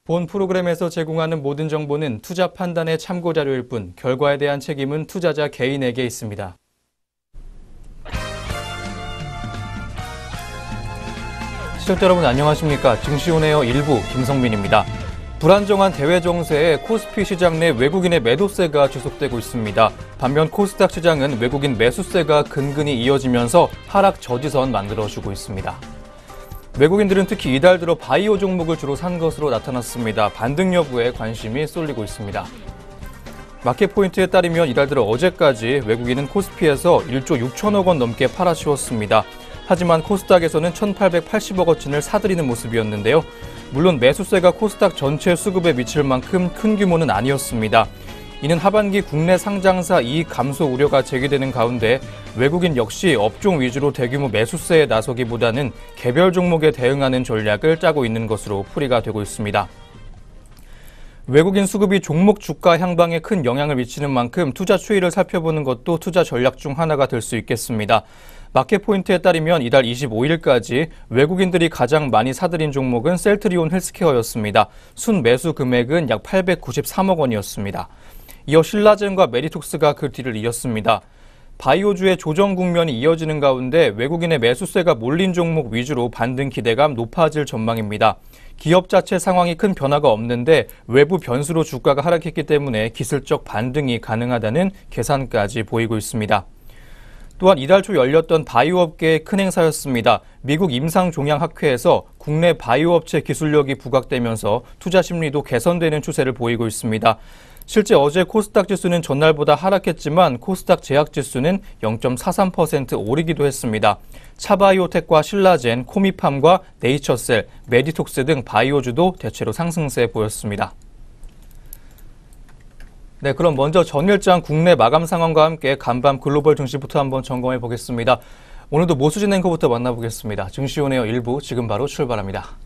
본 프로그램에서 제공하는 모든 정보는 투자 판단의 참고 자료일 뿐 결과에 대한 책임은 투자자 개인에게 있습니다. 시청자 여러분 안녕하십니까? 증시온에어 1부 김성민입니다. 불안정한 대외 정세에 코스피 시장 내 외국인의 매도세가 지속되고 있습니다. 반면 코스닥 시장은 외국인 매수세가 근근히 이어지면서 하락 저지선 만들어주고 있습니다. 외국인들은 특히 이달 들어 바이오 종목을 주로 산 것으로 나타났습니다. 반등 여부에 관심이 쏠리고 있습니다. 마켓포인트에 따르면 이달 들어 어제까지 외국인은 코스피에서 1조 6천억 원 넘게 팔아치웠습니다. 하지만 코스닥에서는 1,880억 원치를 사들이는 모습이었는데요. 물론 매수세가 코스닥 전체 수급에 미칠 만큼 큰 규모는 아니었습니다. 이는 하반기 국내 상장사 이익 감소 우려가 제기되는 가운데 외국인 역시 업종 위주로 대규모 매수세에 나서기보다는 개별 종목에 대응하는 전략을 짜고 있는 것으로 풀이가 되고 있습니다. 외국인 수급이 종목 주가 향방에 큰 영향을 미치는 만큼 투자 추이를 살펴보는 것도 투자 전략 중 하나가 될 수 있겠습니다. 마켓포인트에 따르면 이달 25일까지 외국인들이 가장 많이 사들인 종목은 셀트리온 헬스케어였습니다. 순매수 금액은 약 893억 원이었습니다. 이어 신라젠과 메디톡스가 그 뒤를 이었습니다. 바이오주의 조정 국면이 이어지는 가운데 외국인의 매수세가 몰린 종목 위주로 반등 기대감 높아질 전망입니다. 기업 자체 상황이 큰 변화가 없는데 외부 변수로 주가가 하락했기 때문에 기술적 반등이 가능하다는 계산까지 보이고 있습니다. 또한 이달 초 열렸던 바이오 업계의 큰 행사였습니다. 미국 임상종양학회에서 국내 바이오 업체 기술력이 부각되면서 투자 심리도 개선되는 추세를 보이고 있습니다. 실제 어제 코스닥 지수는 전날보다 하락했지만 코스닥 제약 지수는 0.43% 오르기도 했습니다. 차바이오텍과 신라젠, 코미팜과 네이처셀, 메디톡스 등 바이오주도 대체로 상승세 보였습니다. 네, 그럼 먼저 전일장 국내 마감 상황과 함께 간밤 글로벌 증시부터 한번 점검해 보겠습니다. 오늘도 모수진 앵커부터 만나보겠습니다. 증시온에어 1부 지금 바로 출발합니다.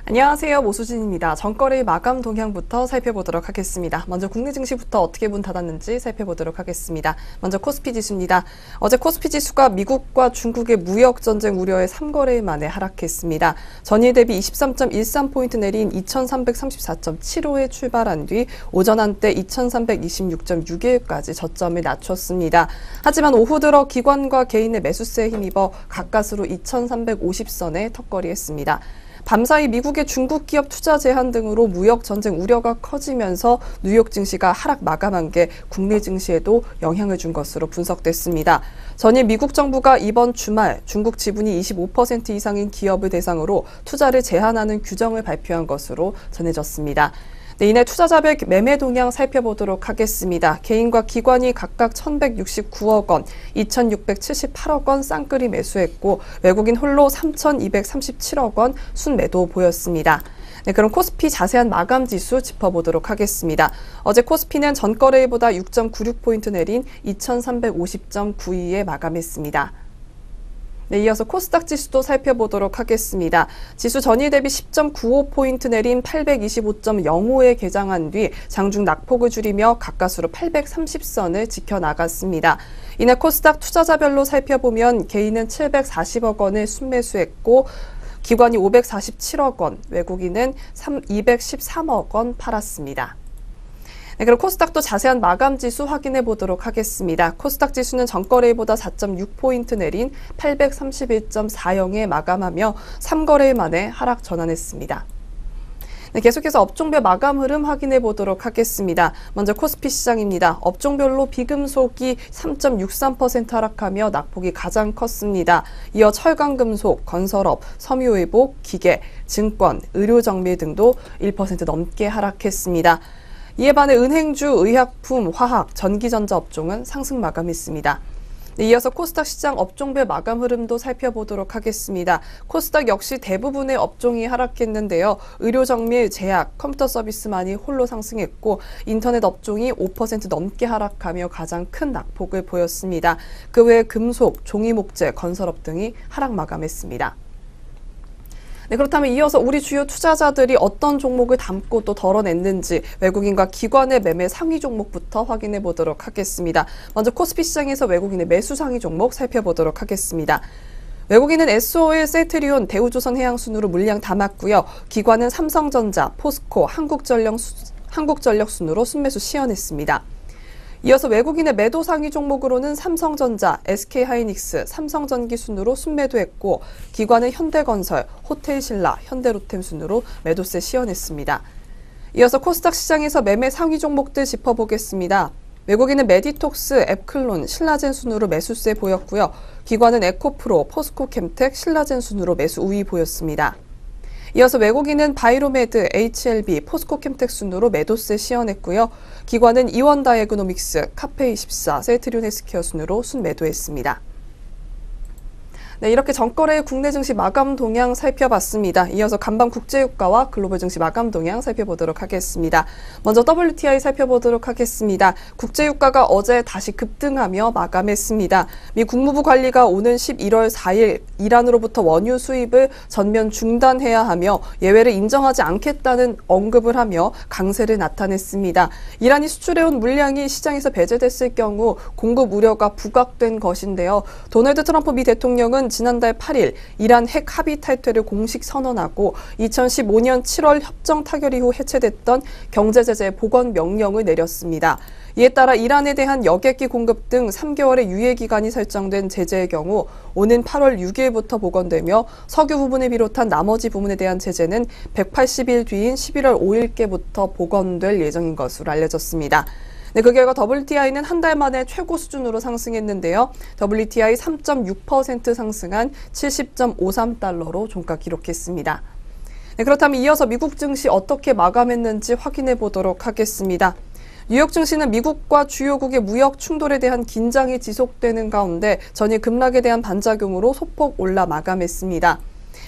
안녕하세요. 모수진입니다. 전거래 마감 동향부터 살펴보도록 하겠습니다. 먼저 국내 증시부터 어떻게 문 닫았는지 살펴보도록 하겠습니다. 먼저 코스피 지수입니다. 어제 코스피 지수가 미국과 중국의 무역 전쟁 우려에 3거래일 만에 하락했습니다. 전일 대비 23.13포인트 내린 2334.75에 출발한 뒤 오전 한때 2326.61까지 저점을 낮췄습니다. 하지만 오후 들어 기관과 개인의 매수세에 힘입어 가까스로 2350선에 턱걸이했습니다. 밤사이 미국의 중국 기업 투자 제한 등으로 무역 전쟁 우려가 커지면서 뉴욕 증시가 하락 마감한 게 국내 증시에도 영향을 준 것으로 분석됐습니다. 전일 미국 정부가 이번 주말 중국 지분이 25% 이상인 기업을 대상으로 투자를 제한하는 규정을 발표한 것으로 전해졌습니다. 네, 이내 투자자별 매매 동향 살펴보도록 하겠습니다. 개인과 기관이 각각 1,169억 원, 2,678억 원 쌍끌이 매수했고 외국인 홀로 3,237억 원 순매도 보였습니다. 네, 그럼 코스피 자세한 마감 지수 짚어보도록 하겠습니다. 어제 코스피는 전거래일보다 6.96포인트 내린 2,350.92에 마감했습니다. 네, 이어서 코스닥 지수도 살펴보도록 하겠습니다. 지수 전일 대비 10.95포인트 내린 825.05에 개장한 뒤 장중 낙폭을 줄이며 가까스로 830선을 지켜나갔습니다. 이날 코스닥 투자자별로 살펴보면 개인은 740억 원을 순매수했고 기관이 547억 원, 외국인은 213억 원 팔았습니다. 네, 그럼 코스닥도 자세한 마감 지수 확인해 보도록 하겠습니다. 코스닥 지수는 전거래일보다 4.6포인트 내린 831.40에 마감하며 3거래일 만에 하락 전환했습니다. 네, 계속해서 업종별 마감 흐름 확인해 보도록 하겠습니다. 먼저 코스피 시장입니다. 업종별로 비금속이 3.63% 하락하며 낙폭이 가장 컸습니다. 이어 철강금속, 건설업, 섬유의복, 기계, 증권, 의료정밀 등도 1% 넘게 하락했습니다. 이에 반해 은행주, 의약품, 화학, 전기전자 업종은 상승 마감했습니다. 이어서 코스닥 시장 업종별 마감 흐름도 살펴보도록 하겠습니다. 코스닥 역시 대부분의 업종이 하락했는데요. 의료정밀, 제약, 컴퓨터 서비스만이 홀로 상승했고 인터넷 업종이 5% 넘게 하락하며 가장 큰 낙폭을 보였습니다. 그 외에 금속, 종이목재, 건설업 등이 하락 마감했습니다. 네, 그렇다면 이어서 우리 주요 투자자들이 어떤 종목을 담고 또 덜어냈는지 외국인과 기관의 매매 상위 종목부터 확인해 보도록 하겠습니다. 먼저 코스피 시장에서 외국인의 매수 상위 종목 살펴보도록 하겠습니다. 외국인은 S-오일, 셀트리온, 대우조선해양 순으로 물량 담았고요. 기관은 삼성전자, 포스코, 한국전력 순으로 순매수 시연했습니다. 이어서 외국인의 매도 상위 종목으로는 삼성전자, SK하이닉스, 삼성전기 순으로 순매도했고 기관은 현대건설, 호텔신라, 현대로템 순으로 매도세 시연했습니다. 이어서 코스닥 시장에서 매매 상위 종목들 짚어보겠습니다. 외국인은 메디톡스, 앱클론, 신라젠 순으로 매수세 보였고요. 기관은 에코프로, 포스코캠텍, 신라젠 순으로 매수 우위 보였습니다. 이어서 외국인은 바이로메드, HLB, 포스코캠텍 순으로 매도세 시연했고요. 기관은 이원다이애그노믹스, 카페24, 셀트리온 헬스케어 순으로 순매도했습니다. 네, 이렇게 전거래 국내 증시 마감 동향 살펴봤습니다. 이어서 간밤 국제유가와 글로벌 증시 마감 동향 살펴보도록 하겠습니다. 먼저 WTI 살펴보도록 하겠습니다. 국제유가가 어제 다시 급등하며 마감했습니다. 미 국무부 관리가 오는 11월 4일 이란으로부터 원유 수입을 전면 중단해야 하며 예외를 인정하지 않겠다는 언급을 하며 강세를 나타냈습니다. 이란이 수출해온 물량이 시장에서 배제됐을 경우 공급 우려가 부각된 것인데요. 도널드 트럼프 미 대통령은 지난달 8일 이란 핵 합의 탈퇴를 공식 선언하고 2015년 7월 협정 타결 이후 해체됐던 경제제재 복원 명령을 내렸습니다. 이에 따라 이란에 대한 여객기 공급 등 3개월의 유예기간이 설정된 제재의 경우 오는 8월 6일부터 복원되며 석유 부분을 비롯한 나머지 부분에 대한 제재는 180일 뒤인 11월 5일께부터 복원될 예정인 것으로 알려졌습니다. 네, 그 결과 WTI는 한 달 만에 최고 수준으로 상승했는데요. WTI 3.6% 상승한 70.53달러로 종가 기록했습니다. 네, 그렇다면 이어서 미국 증시 어떻게 마감했는지 확인해 보도록 하겠습니다. 뉴욕 증시는 미국과 주요국의 무역 충돌에 대한 긴장이 지속되는 가운데 전일 급락에 대한 반작용으로 소폭 올라 마감했습니다.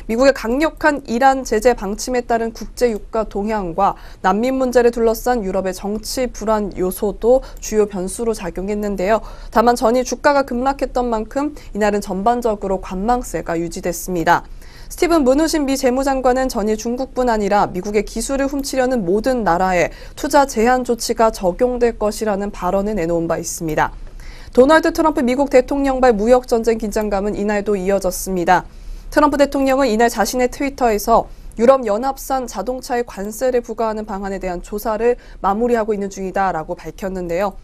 미국의 강력한 이란 제재 방침에 따른 국제유가 동향과 난민 문제를 둘러싼 유럽의 정치 불안 요소도 주요 변수로 작용했는데요. 다만 전일 주가가 급락했던 만큼 이날은 전반적으로 관망세가 유지됐습니다. 스티븐 무누신 미 재무장관은 전일 중국뿐 아니라 미국의 기술을 훔치려는 모든 나라에 투자 제한 조치가 적용될 것이라는 발언을 내놓은 바 있습니다. 도널드 트럼프 미국 대통령발 무역 전쟁 긴장감은 이날도 이어졌습니다. 트럼프 대통령은 이날 자신의 트위터에서 유럽연합산 자동차에 관세를 부과하는 방안에 대한 조사를 마무리하고 있는 중이다라고 밝혔는데요.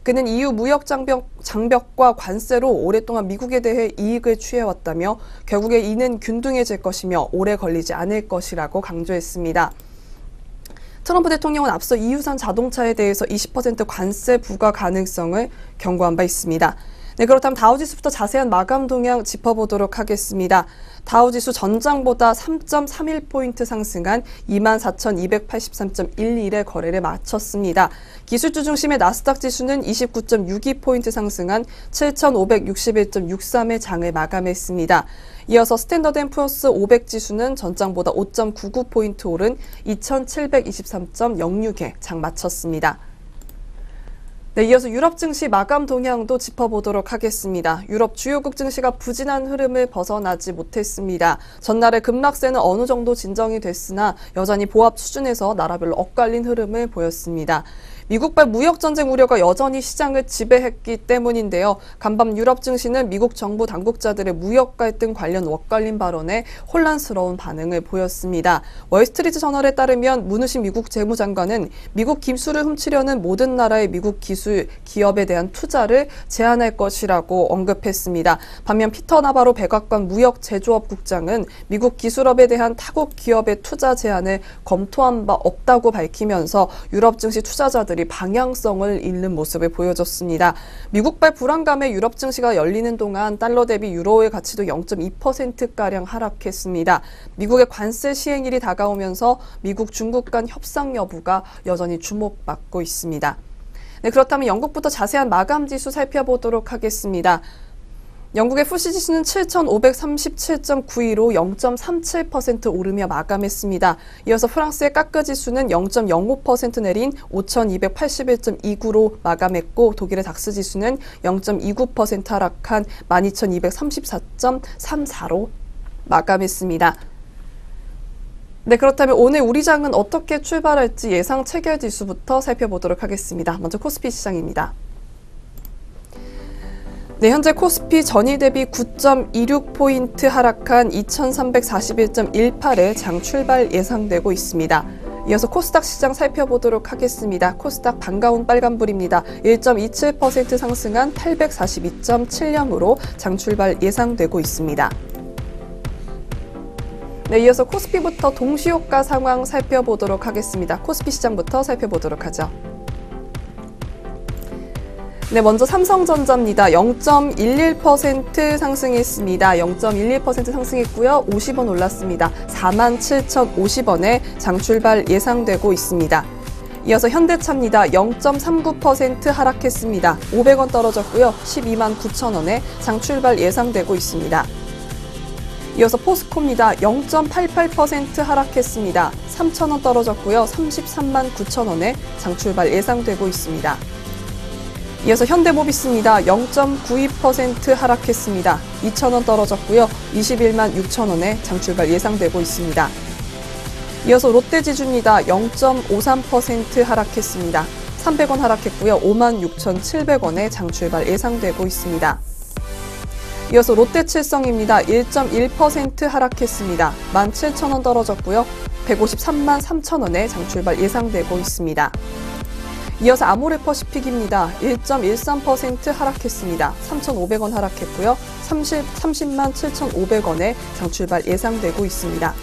그는 EU 무역 장벽과 관세로 오랫동안 미국에 대해 이익을 취해왔다며 결국에 이는 균등해질 것이며 오래 걸리지 않을 것이라고 강조했습니다. 트럼프 대통령은 앞서 EU산 자동차에 대해서 20% 관세 부과 가능성을 경고한 바 있습니다. 네, 그렇다면 다우지수부터 자세한 마감 동향 짚어보도록 하겠습니다. 다우지수 전장보다 3.31포인트 상승한 24,283.11의 거래를 마쳤습니다. 기술주 중심의 나스닥 지수는 29.62포인트 상승한 7,561.63의 장을 마감했습니다. 이어서 스탠더드앤푸어스 500 지수는 전장보다 5.99포인트 오른 2,723.06에 장 마쳤습니다. 네, 이어서 유럽 증시 마감 동향도 짚어보도록 하겠습니다. 유럽 주요국 증시가 부진한 흐름을 벗어나지 못했습니다. 전날의 급락세는 어느 정도 진정이 됐으나 여전히 보합 수준에서 나라별로 엇갈린 흐름을 보였습니다. 미국발 무역전쟁 우려가 여전히 시장을 지배했기 때문인데요. 간밤 유럽 증시는 미국 정부 당국자들의 무역 갈등 관련 엇갈린 발언에 혼란스러운 반응을 보였습니다. 월스트리트 저널에 따르면 무누신 미국 재무장관은 미국 기술을 훔치려는 모든 나라의 미국 기술 기업에 대한 투자를 제한할 것이라고 언급했습니다. 반면 피터 나바로 백악관 무역 제조업 국장은 미국 기술업에 대한 타국 기업의 투자 제한을 검토한 바 없다고 밝히면서 유럽 증시 투자자들 방향성을 잃는 모습을 보여줬습니다. 미국발 불안감에 유럽 증시가 열리는 동안 달러 대비 유로의 가치도 0.2%가량 하락했습니다. 미국의 관세 시행일이 다가오면서 미국 중국 간 협상 여부가 여전히 주목받고 있습니다. 네, 그렇다면 영국부터 자세한 마감 지수 살펴보도록 하겠습니다. 영국의 FTSE 지수는 7,537.92로 0.37% 오르며 마감했습니다. 이어서 프랑스의 까크 지수는 0.05% 내린 5,281.29로 마감했고 독일의 닥스 지수는 0.29% 하락한 12,234.34로 마감했습니다. 네, 그렇다면 오늘 우리 장은 어떻게 출발할지 예상 체결 지수부터 살펴보도록 하겠습니다. 먼저 코스피 시장입니다. 네, 현재 코스피 전일 대비 9.26포인트 하락한 2341.18에 장 출발 예상되고 있습니다. 이어서 코스닥 시장 살펴보도록 하겠습니다. 코스닥 반가운 빨간불입니다. 1.27% 상승한 842.70으로 장 출발 예상되고 있습니다. 네, 이어서 코스피부터 동시효과 상황 살펴보도록 하겠습니다. 코스피 시장부터 살펴보도록 하죠. 네, 먼저 삼성전자입니다. 0.11% 상승했습니다. 0.11% 상승했고요. 50원 올랐습니다. 47,050원에 장 출발 예상되고 있습니다. 이어서 현대차입니다. 0.39% 하락했습니다. 500원 떨어졌고요. 12만 9천원에 장 출발 예상되고 있습니다. 이어서 포스코입니다. 0.88% 하락했습니다. 3,000원 떨어졌고요. 33만 9천원에 장 출발 예상되고 있습니다. 이어서 현대모비스입니다. 0.92% 하락했습니다. 2,000원 떨어졌고요. 21만 6천원에 장 출발 예상되고 있습니다. 이어서 롯데지주입니다. 0.53% 하락했습니다. 300원 하락했고요. 56,700원에 장 출발 예상되고 있습니다. 이어서 롯데칠성입니다. 1.1% 하락했습니다. 17,000원 떨어졌고요. 153만 3천원에 장 출발 예상되고 있습니다. 이어서 아모레퍼시픽입니다. 1.13% 하락했습니다. 3,500원 하락했고요. 30만 7,500원에 장 출발 예상되고 있습니다.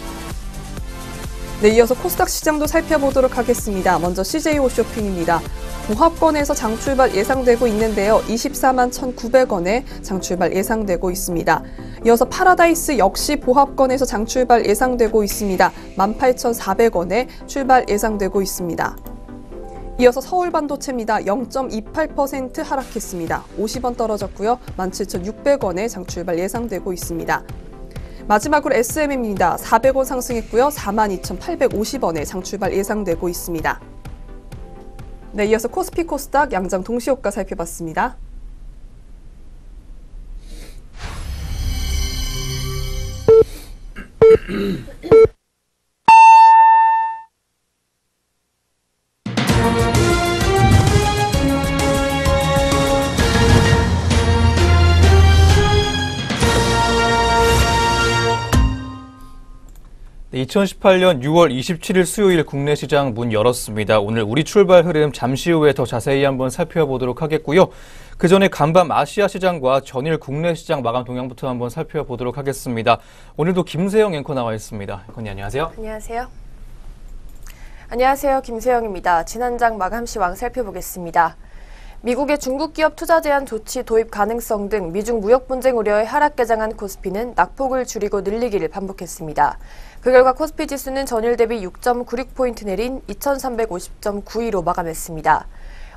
네, 이어서 코스닥 시장도 살펴보도록 하겠습니다. 먼저 CJ 홈쇼핑입니다. 보합권에서 장 출발 예상되고 있는데요. 24만 1,900원에 장 출발 예상되고 있습니다. 이어서 파라다이스 역시 보합권에서 장 출발 예상되고 있습니다. 18,400원에 출발 예상되고 있습니다. 이어서 서울반도체입니다. 0.28% 하락했습니다. 50원 떨어졌고요. 17,600원에 장 출발 예상되고 있습니다. 마지막으로 SM입니다. 400원 상승했고요. 42,850원에 장 출발 예상되고 있습니다. 네, 이어서 코스피 코스닥 양장 동시효과 살펴봤습니다. 네, 2018년 6월 27일 수요일 국내 시장 문 열었습니다. 오늘 우리 출발 흐름 잠시 후에 더 자세히 한번 살펴보도록 하겠고요. 그 전에 간밤 아시아 시장과 전일 국내 시장 마감 동향부터 한번 살펴보도록 하겠습니다. 오늘도 김세영 앵커 나와 있습니다. 앵커님 안녕하세요. 안녕하세요. 안녕하세요. 김세영입니다. 지난장 마감 시황 살펴보겠습니다. 미국의 중국 기업 투자 제한 조치 도입 가능성 등 미중 무역 분쟁 우려에 하락 개장한 코스피는 낙폭을 줄이고 늘리기를 반복했습니다. 그 결과 코스피 지수는 전일 대비 6.96포인트 내린 2350.92로 마감했습니다.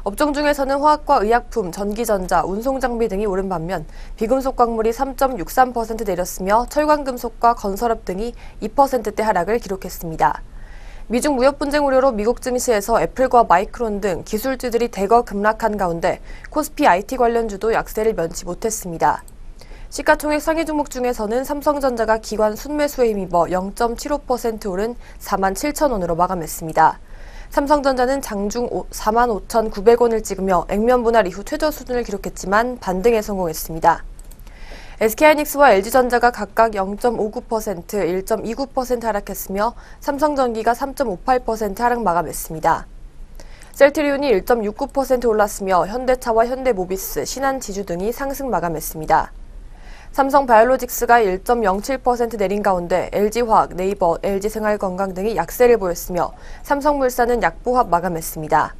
업종 중에서는 화학과 의약품, 전기전자, 운송장비 등이 오른 반면 비금속 광물이 3.63% 내렸으며 철광금속과 건설업 등이 2%대 하락을 기록했습니다. 미중 무역 분쟁 우려로 미국 증시에서 애플과 마이크론 등 기술주들이 대거 급락한 가운데 코스피 IT 관련주도 약세를 면치 못했습니다. 시가총액 상위 종목 중에서는 삼성전자가 기관 순매수에 힘입어 0.75% 오른 47,000원으로 마감했습니다. 삼성전자는 장중 45,900원을 찍으며 액면 분할 이후 최저 수준을 기록했지만 반등에 성공했습니다. SK하이닉스와 LG전자가 각각 0.59%, 1.29% 하락했으며 삼성전기가 3.58% 하락 마감했습니다. 셀트리온이 1.69% 올랐으며 현대차와 현대모비스, 신한지주 등이 상승 마감했습니다. 삼성바이오로직스가 1.07% 내린 가운데 LG화학, 네이버, LG생활건강 등이 약세를 보였으며 삼성물산은 약보합 마감했습니다.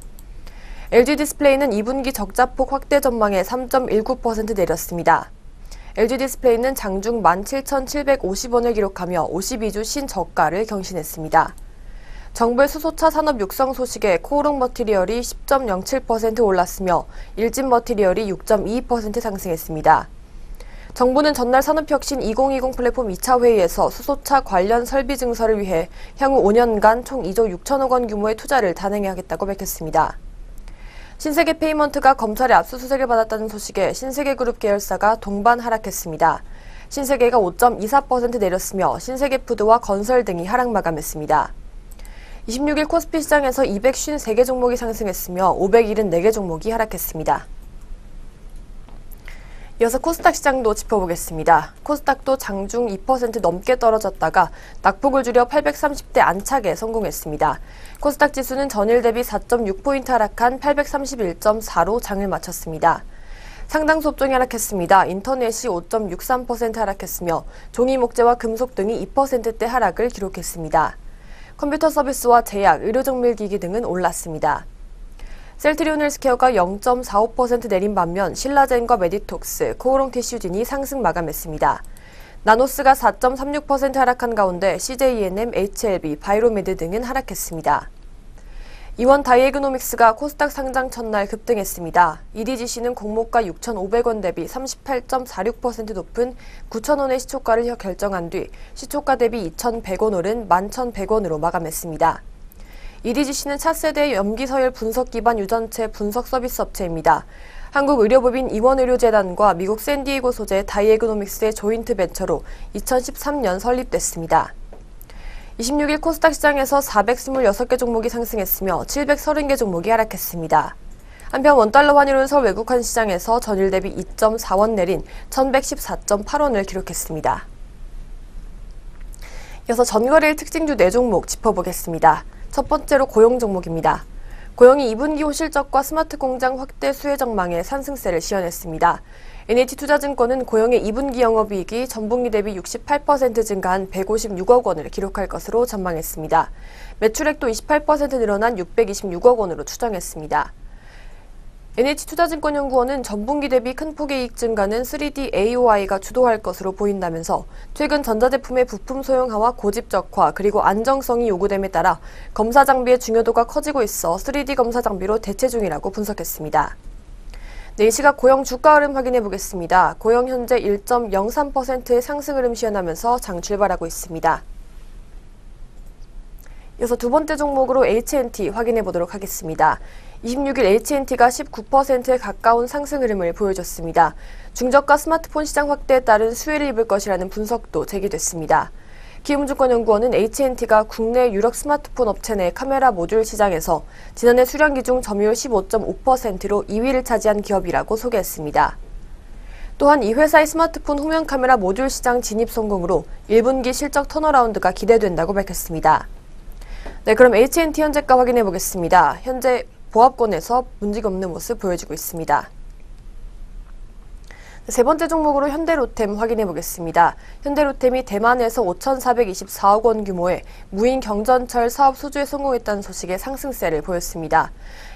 LG디스플레이는 2분기 적자폭 확대 전망에 3.19% 내렸습니다. LG디스플레이는 장중 17,750원을 기록하며 52주 신저가를 경신했습니다. 정부의 수소차 산업 육성 소식에 코오롱 머티리얼이 10.07% 올랐으며 일진 머티리얼이 6.22% 상승했습니다. 정부는 전날 산업혁신 2020 플랫폼 2차 회의에서 수소차 관련 설비 증설을 위해 향후 5년간 총 2조 6천억 원 규모의 투자를 단행하겠다고 밝혔습니다. 신세계페이먼트가 검찰의 압수수색을 받았다는 소식에 신세계그룹 계열사가 동반 하락했습니다. 신세계가 5.24% 내렸으며 신세계푸드와 건설 등이 하락 마감했습니다. 26일 코스피 시장에서 253개 종목이 상승했으며 574개 종목이 하락했습니다. 이어서 코스닥 시장도 짚어보겠습니다. 코스닥도 장중 2% 넘게 떨어졌다가 낙폭을 줄여 830대 안착에 성공했습니다. 코스닥 지수는 전일 대비 4.6포인트 하락한 831.4로 장을 마쳤습니다. 상당수 업종이 하락했습니다. 인터넷이 5.63% 하락했으며 종이 목재와 금속 등이 2%대 하락을 기록했습니다. 컴퓨터 서비스와 제약, 의료정밀기기 등은 올랐습니다. 셀트리온 헬스케어가 0.45% 내린 반면 신라젠과 메디톡스, 코오롱 티슈진이 상승 마감했습니다. 나노스가 4.36% 하락한 가운데 CJENM, HLB, 바이로메드 등은 하락했습니다. 이원 다이애그노믹스가 코스닥 상장 첫날 급등했습니다. EDGC는 공모가 6,500원 대비 38.46% 높은 9,000원의 시초가를 결정한 뒤 시초가 대비 2,100원 오른 11,100원으로 마감했습니다. EDGC는 차세대 염기서열 분석 기반 유전체 분석 서비스 업체입니다. 한국의료법인 이원의료재단과 미국 샌디에이고 소재 다이애그노믹스의 조인트 벤처로 2013년 설립됐습니다. 26일 코스닥 시장에서 426개 종목이 상승했으며 730개 종목이 하락했습니다. 한편 원달러 환율은 서울 외국환 시장에서 전일 대비 2.4원 내린 1114.8원을 기록했습니다. 이어서 전거래일 특징주 4종목 짚어보겠습니다. 첫 번째로 고용 종목입니다. 고용이 2분기 호 실적과 스마트 공장 확대 수혜 전망에 상승세를 시현했습니다. NH투자증권은 고용의 2분기 영업이익이 전분기 대비 68% 증가한 156억 원을 기록할 것으로 전망했습니다. 매출액도 28% 늘어난 626억 원으로 추정했습니다. NH투자증권연구원은 전분기 대비 큰 폭의 이익 증가는 3D AOI가 주도할 것으로 보인다면서 최근 전자제품의 부품 소형화와 고집적화 그리고 안정성이 요구됨에 따라 검사 장비의 중요도가 커지고 있어 3D 검사 장비로 대체 중이라고 분석했습니다. 이 시각 고용 주가 흐름 확인해 보겠습니다. 고용 현재 1.03%의 상승 흐름 시현하면서 장 출발하고 있습니다. 이어서 두 번째 종목으로 H&T 확인해 보도록 하겠습니다. 26일 H&T가 19%에 가까운 상승 흐름을 보여줬습니다. 중저가 스마트폰 시장 확대에 따른 수혜를 입을 것이라는 분석도 제기됐습니다. 기움증권연구원은 H&T가 국내 유력 스마트폰 업체 내 카메라 모듈 시장에서 지난해 수량기 중 점유율 15.5%로 2위를 차지한 기업이라고 소개했습니다. 또한 이 회사의 스마트폰 후면 카메라 모듈 시장 진입 성공으로 1분기 실적 턴어라운드가 기대된다고 밝혔습니다. 네, 그럼 H&T 현재가 확인해 보겠습니다. 현재 보합권에서 문제가 없는 모습 보여주고 있습니다. 세 번째 종목으로 현대로템 확인해 보겠습니다. 현대로템이 대만에서 5,424억 원 규모의 무인 경전철 사업 수주에 성공했다는 소식에 상승세를 보였습니다.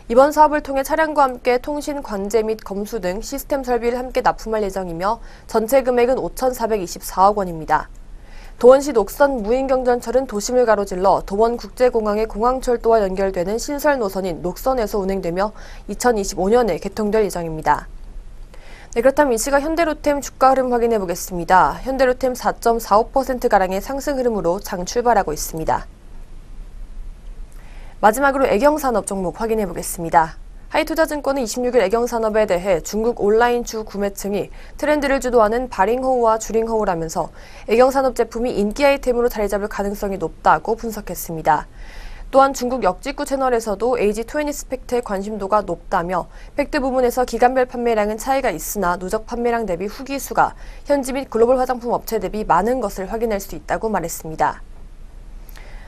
이번 사업을 통해 차량과 함께 통신, 관제 및 검수 등 시스템 설비를 함께 납품할 예정이며 전체 금액은 5,424억 원입니다. 도원시 녹선 무인경전철은 도심을 가로질러 도원국제공항의 공항철도와 연결되는 신설 노선인 녹선에서 운행되며 2025년에 개통될 예정입니다. 네, 그렇다면 이 시각 현대로템 주가 흐름 확인해 보겠습니다. 현대로템 4.45%가량의 상승 흐름으로 장 출발하고 있습니다. 마지막으로 애경산업 종목 확인해 보겠습니다. 하이투자증권은 26일 애경산업에 대해 중국 온라인 주 구매층이 트렌드를 주도하는 바링허우와 주링허우라면서 애경산업 제품이 인기 아이템으로 자리 잡을 가능성이 높다고 분석했습니다. 또한 중국 역직구 채널에서도 AG20 스펙트의 관심도가 높다며 팩트 부분에서 기간별 판매량은 차이가 있으나 누적 판매량 대비 후기수가 현지 및 글로벌 화장품 업체 대비 많은 것을 확인할 수 있다고 말했습니다.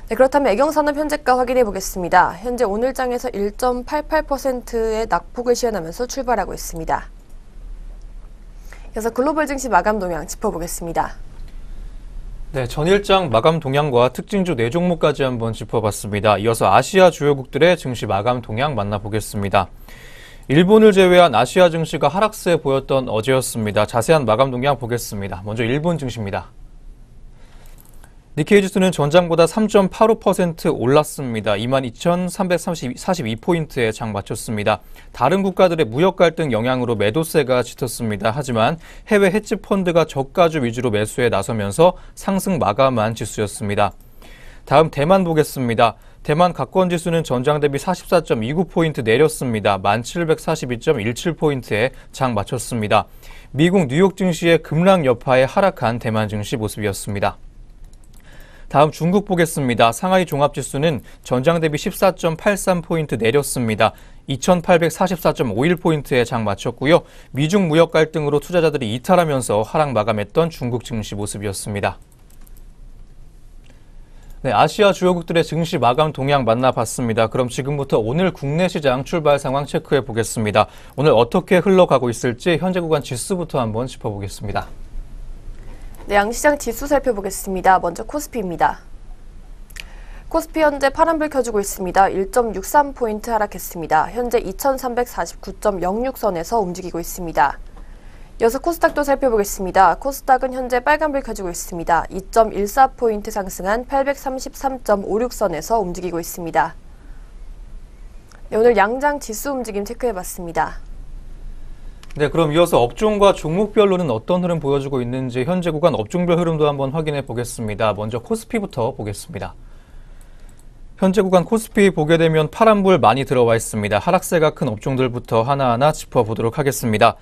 네, 그렇다면 애경산업 현재가 확인해 보겠습니다. 현재 오늘장에서 1.88%의 낙폭을 시현하면서 출발하고 있습니다. 이어서 글로벌 증시 마감 동향 짚어보겠습니다. 네, 전일장 마감 동향과 특징주 4종목까지 한번 짚어봤습니다. 이어서 아시아 주요국들의 증시 마감 동향 만나보겠습니다. 일본을 제외한 아시아 증시가 하락세 보였던 어제였습니다. 자세한 마감 동향 보겠습니다. 먼저 일본 증시입니다. 니케이 지수는 전장보다 3.85% 올랐습니다. 22,342포인트에 장 마쳤습니다. 다른 국가들의 무역 갈등 영향으로 매도세가 짙었습니다. 하지만 해외 헤지 펀드가 저가주 위주로 매수에 나서면서 상승 마감한 지수였습니다. 다음 대만 보겠습니다. 대만 가권지수는 전장 대비 44.29포인트 내렸습니다. 1742.17포인트에 장 마쳤습니다. 미국 뉴욕 증시의 급락 여파에 하락한 대만 증시 모습이었습니다. 다음 중국 보겠습니다. 상하이 종합지수는 전장 대비 14.83포인트 내렸습니다. 2844.51포인트에 장 마쳤고요. 미중 무역 갈등으로 투자자들이 이탈하면서 하락 마감했던 중국 증시 모습이었습니다. 네, 아시아 주요국들의 증시 마감 동향 만나봤습니다. 그럼 지금부터 오늘 국내 시장 출발 상황 체크해 보겠습니다. 오늘 어떻게 흘러가고 있을지 현재 구간 지수부터 한번 짚어보겠습니다. 네, 양시장 지수 살펴보겠습니다. 먼저 코스피입니다. 코스피 현재 파란불 켜주고 있습니다. 1.63포인트 하락했습니다. 현재 2349.06선에서 움직이고 있습니다. 이어서 코스닥도 살펴보겠습니다. 코스닥은 현재 빨간불 켜지고 있습니다. 2.14포인트 상승한 833.56선에서 움직이고 있습니다. 네, 오늘 양장 지수 움직임 체크해봤습니다. 네, 그럼 이어서 업종과 종목별로는 어떤 흐름 보여주고 있는지 현재 구간 업종별 흐름도 한번 확인해 보겠습니다. 먼저 코스피부터 보겠습니다. 현재 구간 코스피 보게 되면 파란불 많이 들어와 있습니다. 하락세가 큰 업종들부터 하나하나 짚어보도록 하겠습니다.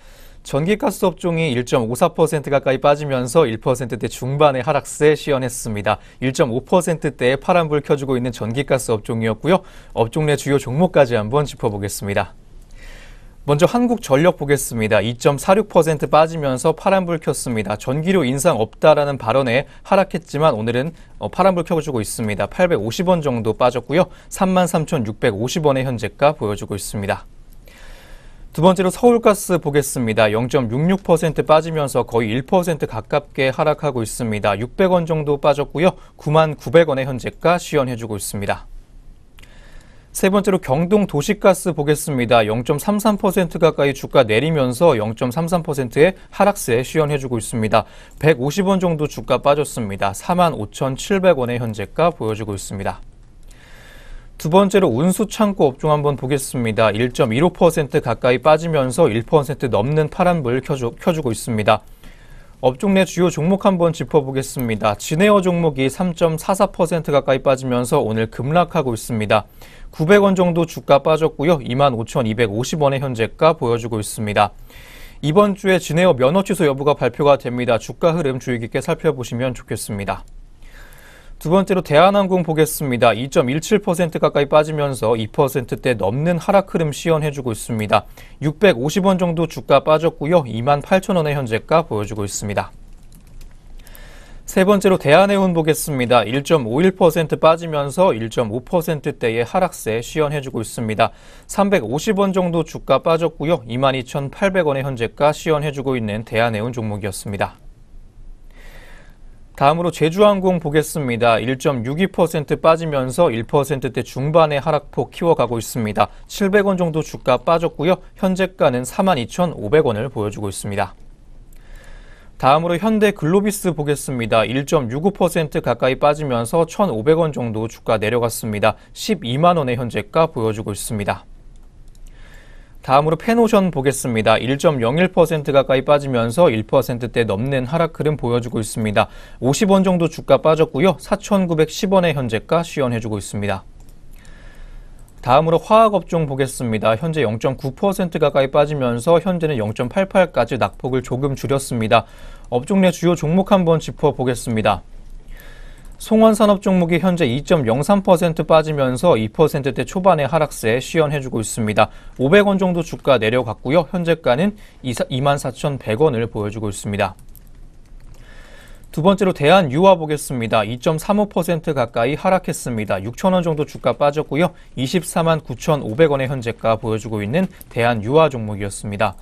전기가스 업종이 1.54% 가까이 빠지면서 1%대 중반의 하락세 시연했습니다. 1.5%대의 파란불 켜주고 있는 전기가스 업종이었고요. 업종 내 주요 종목까지 한번 짚어보겠습니다. 먼저 한국전력 보겠습니다. 2.46% 빠지면서 파란불 켰습니다. 전기료 인상 없다라는 발언에 하락했지만 오늘은 파란불 켜주고 있습니다. 850원 정도 빠졌고요. 33,650원의 현재가 보여주고 있습니다. 두 번째로 서울가스 보겠습니다. 0.66% 빠지면서 거의 1% 가깝게 하락하고 있습니다. 600원 정도 빠졌고요. 99,900원의 현재가 시연해주고 있습니다. 세 번째로 경동 도시가스 보겠습니다. 0.33% 가까이 주가 내리면서 0.33%의 하락세 시연해주고 있습니다. 150원 정도 주가 빠졌습니다. 45,700원의 현재가 보여주고 있습니다. 두 번째로 운수창고 업종 한번 보겠습니다. 1.15% 가까이 빠지면서 1% 넘는 파란불 켜주고 있습니다. 업종 내 주요 종목 한번 짚어보겠습니다. 진에어 종목이 3.44% 가까이 빠지면서 오늘 급락하고 있습니다. 900원 정도 주가 빠졌고요. 25,250원의 현재가 보여주고 있습니다. 이번 주에 진에어 면허 취소 여부가 발표가 됩니다. 주가 흐름 주의 깊게 살펴보시면 좋겠습니다. 두 번째로 대한항공 보겠습니다. 2.17% 가까이 빠지면서 2%대 넘는 하락 흐름 시연해주고 있습니다. 650원 정도 주가 빠졌고요. 28,000원의 현재가 보여주고 있습니다. 세 번째로 대한해운 보겠습니다. 1.51% 빠지면서 1.5%대의 하락세 시연해주고 있습니다. 350원 정도 주가 빠졌고요. 22,800원의 현재가 시연해주고 있는 대한해운 종목이었습니다. 다음으로 제주항공 보겠습니다. 1.62% 빠지면서 1%대 중반의 하락폭 키워가고 있습니다. 700원 정도 주가 빠졌고요. 현재가는 42,500원을 보여주고 있습니다. 다음으로 현대글로비스 보겠습니다. 1.65% 가까이 빠지면서 1,500원 정도 주가 내려갔습니다. 12만 원의 현재가 보여주고 있습니다. 다음으로 페노션 보겠습니다. 1.01% 가까이 빠지면서 1%대 넘는 하락 흐름 보여주고 있습니다. 50원 정도 주가 빠졌고요. 4,910원의 현재가 시연해주고 있습니다. 다음으로 화학업종 보겠습니다. 현재 0.9% 가까이 빠지면서 현재는 0.88까지 낙폭을 조금 줄였습니다. 업종 내 주요 종목 한번 짚어보겠습니다. 송원산업 종목이 현재 2.03% 빠지면서 2%대 초반의 하락세 시연해주고 있습니다. 500원 정도 주가 내려갔고요. 현재가는 24,100원을 보여주고 있습니다. 두 번째로 대한유화 보겠습니다. 2.35% 가까이 하락했습니다. 6,000원 정도 주가 빠졌고요. 249,500원의 현재가 보여주고 있는 대한유화 종목이었습니다.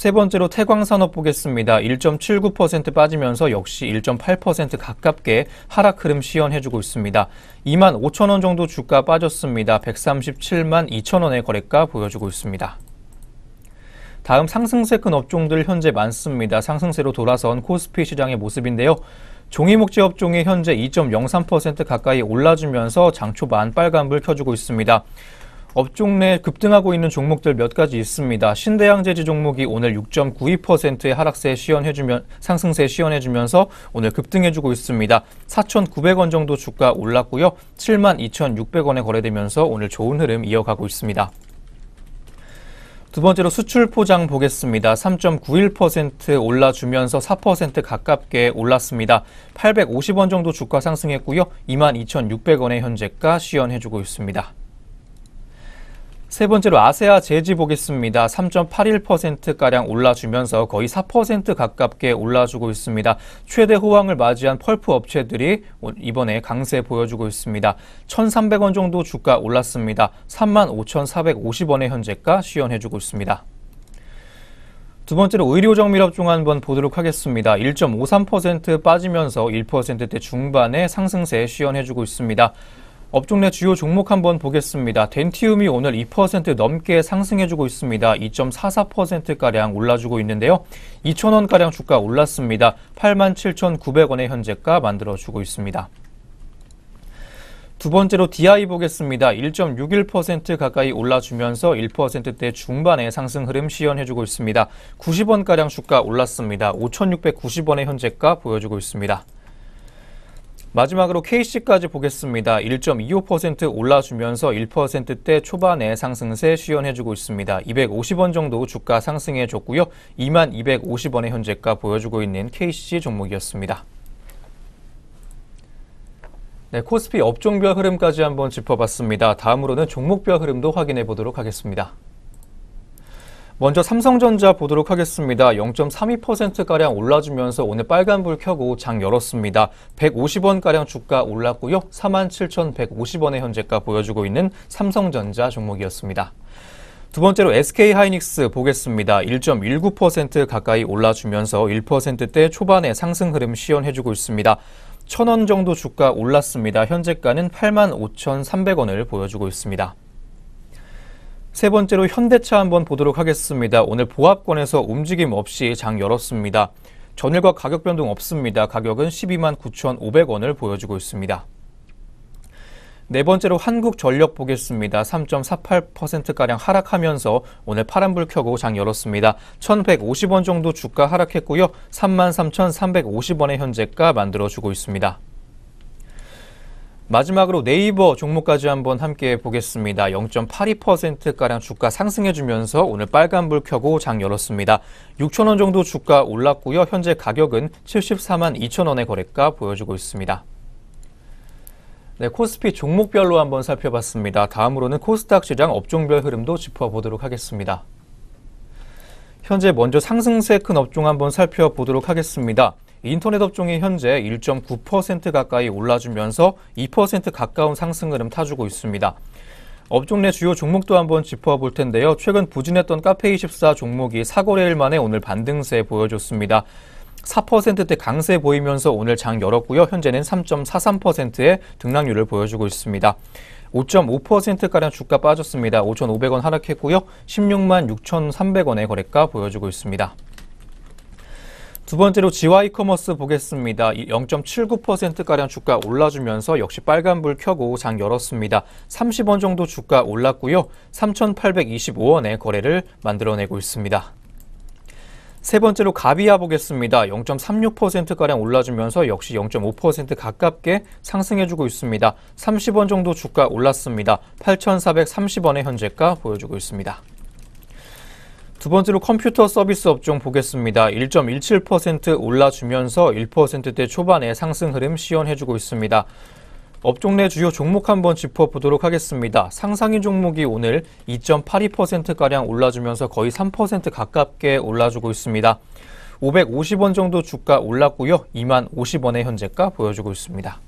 세 번째로 태광산업 보겠습니다. 1.79% 빠지면서 역시 1.8% 가깝게 하락 흐름 시연해주고 있습니다. 25,000원 정도 주가 빠졌습니다. 137,200,000원의 거래가 보여주고 있습니다. 다음 상승세 큰 업종들 현재 많습니다. 상승세로 돌아선 코스피 시장의 모습인데요. 종이목재 업종이 현재 2.03% 가까이 올라주면서 장 초반 빨간불 켜주고 있습니다. 업종 내 급등하고 있는 종목들 몇 가지 있습니다. 신대양제지 종목이 오늘 6.92%의 상승세 시연해주면서 오늘 급등해주고 있습니다. 4,900원 정도 주가 올랐고요. 72,600원에 거래되면서 오늘 좋은 흐름 이어가고 있습니다. 두 번째로 수출 포장 보겠습니다. 3.91% 올라주면서 4% 가깝게 올랐습니다. 850원 정도 주가 상승했고요. 22,600원의 현재가 시연해주고 있습니다. 세 번째로 아세아 제지 보겠습니다. 3.81%가량 올라주면서 거의 4% 가깝게 올라주고 있습니다. 최대 호황을 맞이한 펄프 업체들이 이번에 강세 보여주고 있습니다. 1,300원 정도 주가 올랐습니다. 35,450원의 현재가 시연해주고 있습니다. 두 번째로 의료정밀업종 한번 보도록 하겠습니다. 1.53% 빠지면서 1%대 중반의 상승세 시연해주고 있습니다. 업종 내 주요 종목 한번 보겠습니다. 덴티움이 오늘 2% 넘게 상승해주고 있습니다. 2.44%가량 올라주고 있는데요. 2,000원가량 주가 올랐습니다. 87,900원의 현재가 만들어주고 있습니다. 두 번째로 DI 보겠습니다. 1.61% 가까이 올라주면서 1%대 중반의 상승 흐름 시연해주고 있습니다. 90원가량 주가 올랐습니다. 5,690원의 현재가 보여주고 있습니다. 마지막으로 KC까지 보겠습니다. 1.25% 올라주면서 1%대 초반의 상승세 시연해주고 있습니다. 250원 정도 주가 상승해줬고요. 2250원의 현재가 보여주고 있는 KC 종목이었습니다. 네, 코스피 업종별 흐름까지 한번 짚어봤습니다. 다음으로는 종목별 흐름도 확인해 보도록 하겠습니다. 먼저 삼성전자 보도록 하겠습니다. 0.32%가량 올라주면서 오늘 빨간불 켜고 장 열었습니다. 150원가량 주가 올랐고요. 47,150원의 현재가 보여주고 있는 삼성전자 종목이었습니다. 두 번째로 SK하이닉스 보겠습니다. 1.19% 가까이 올라주면서 1%대 초반의 상승 흐름 시연해주고 있습니다. 1,000원 정도 주가 올랐습니다. 현재가는 85,300원을 보여주고 있습니다. 세 번째로 현대차 한번 보도록 하겠습니다. 오늘 보합권에서 움직임 없이 장 열었습니다. 전일과 가격 변동 없습니다. 가격은 129,500원을 보여주고 있습니다. 네 번째로 한국전력 보겠습니다. 3.48%가량 하락하면서 오늘 파란불 켜고 장 열었습니다. 1,150원 정도 주가 하락했고요. 33,350원의 현재가 만들어주고 있습니다. 마지막으로 네이버 종목까지 한번 함께 보겠습니다. 0.82%가량 주가 상승해주면서 오늘 빨간불 켜고 장 열었습니다. 6,000원 정도 주가 올랐고요. 현재 가격은 74만 2천원의 거래가 보여주고 있습니다. 네, 코스피 종목별로 한번 살펴봤습니다. 다음으로는 코스닥 시장 업종별 흐름도 짚어보도록 하겠습니다. 현재 먼저 상승세 큰 업종 한번 살펴보도록 하겠습니다. 인터넷 업종이 현재 1.9% 가까이 올라주면서 2% 가까운 상승 흐름 타주고 있습니다. 업종 내 주요 종목도 한번 짚어볼 텐데요. 최근 부진했던 카페24 종목이 4거래일 만에 오늘 반등세 보여줬습니다. 4%대 강세 보이면서 오늘 장 열었고요. 현재는 3.43%의 등락률을 보여주고 있습니다. 5.5%가량 주가 빠졌습니다. 5,500원 하락했고요. 16만 6,300원의 거래가 보여주고 있습니다. 두 번째로 지와이커머스 보겠습니다. 0.79%가량 주가 올라주면서 역시 빨간불 켜고 장 열었습니다. 30원 정도 주가 올랐고요. 3,825원의 거래를 만들어내고 있습니다. 세 번째로 가비아 보겠습니다. 0.36%가량 올라주면서 역시 0.5% 가깝게 상승해주고 있습니다. 30원 정도 주가 올랐습니다. 8,430원의 현재가 보여주고 있습니다. 두 번째로 컴퓨터 서비스 업종 보겠습니다. 1.17% 올라주면서 1%대 초반의 상승 흐름 시연해주고 있습니다. 업종 내 주요 종목 한번 짚어보도록 하겠습니다. 상장인 종목이 오늘 2.82%가량 올라주면서 거의 3% 가깝게 올라주고 있습니다. 550원 정도 주가 올랐고요. 2만 50원의 현재가 보여주고 있습니다.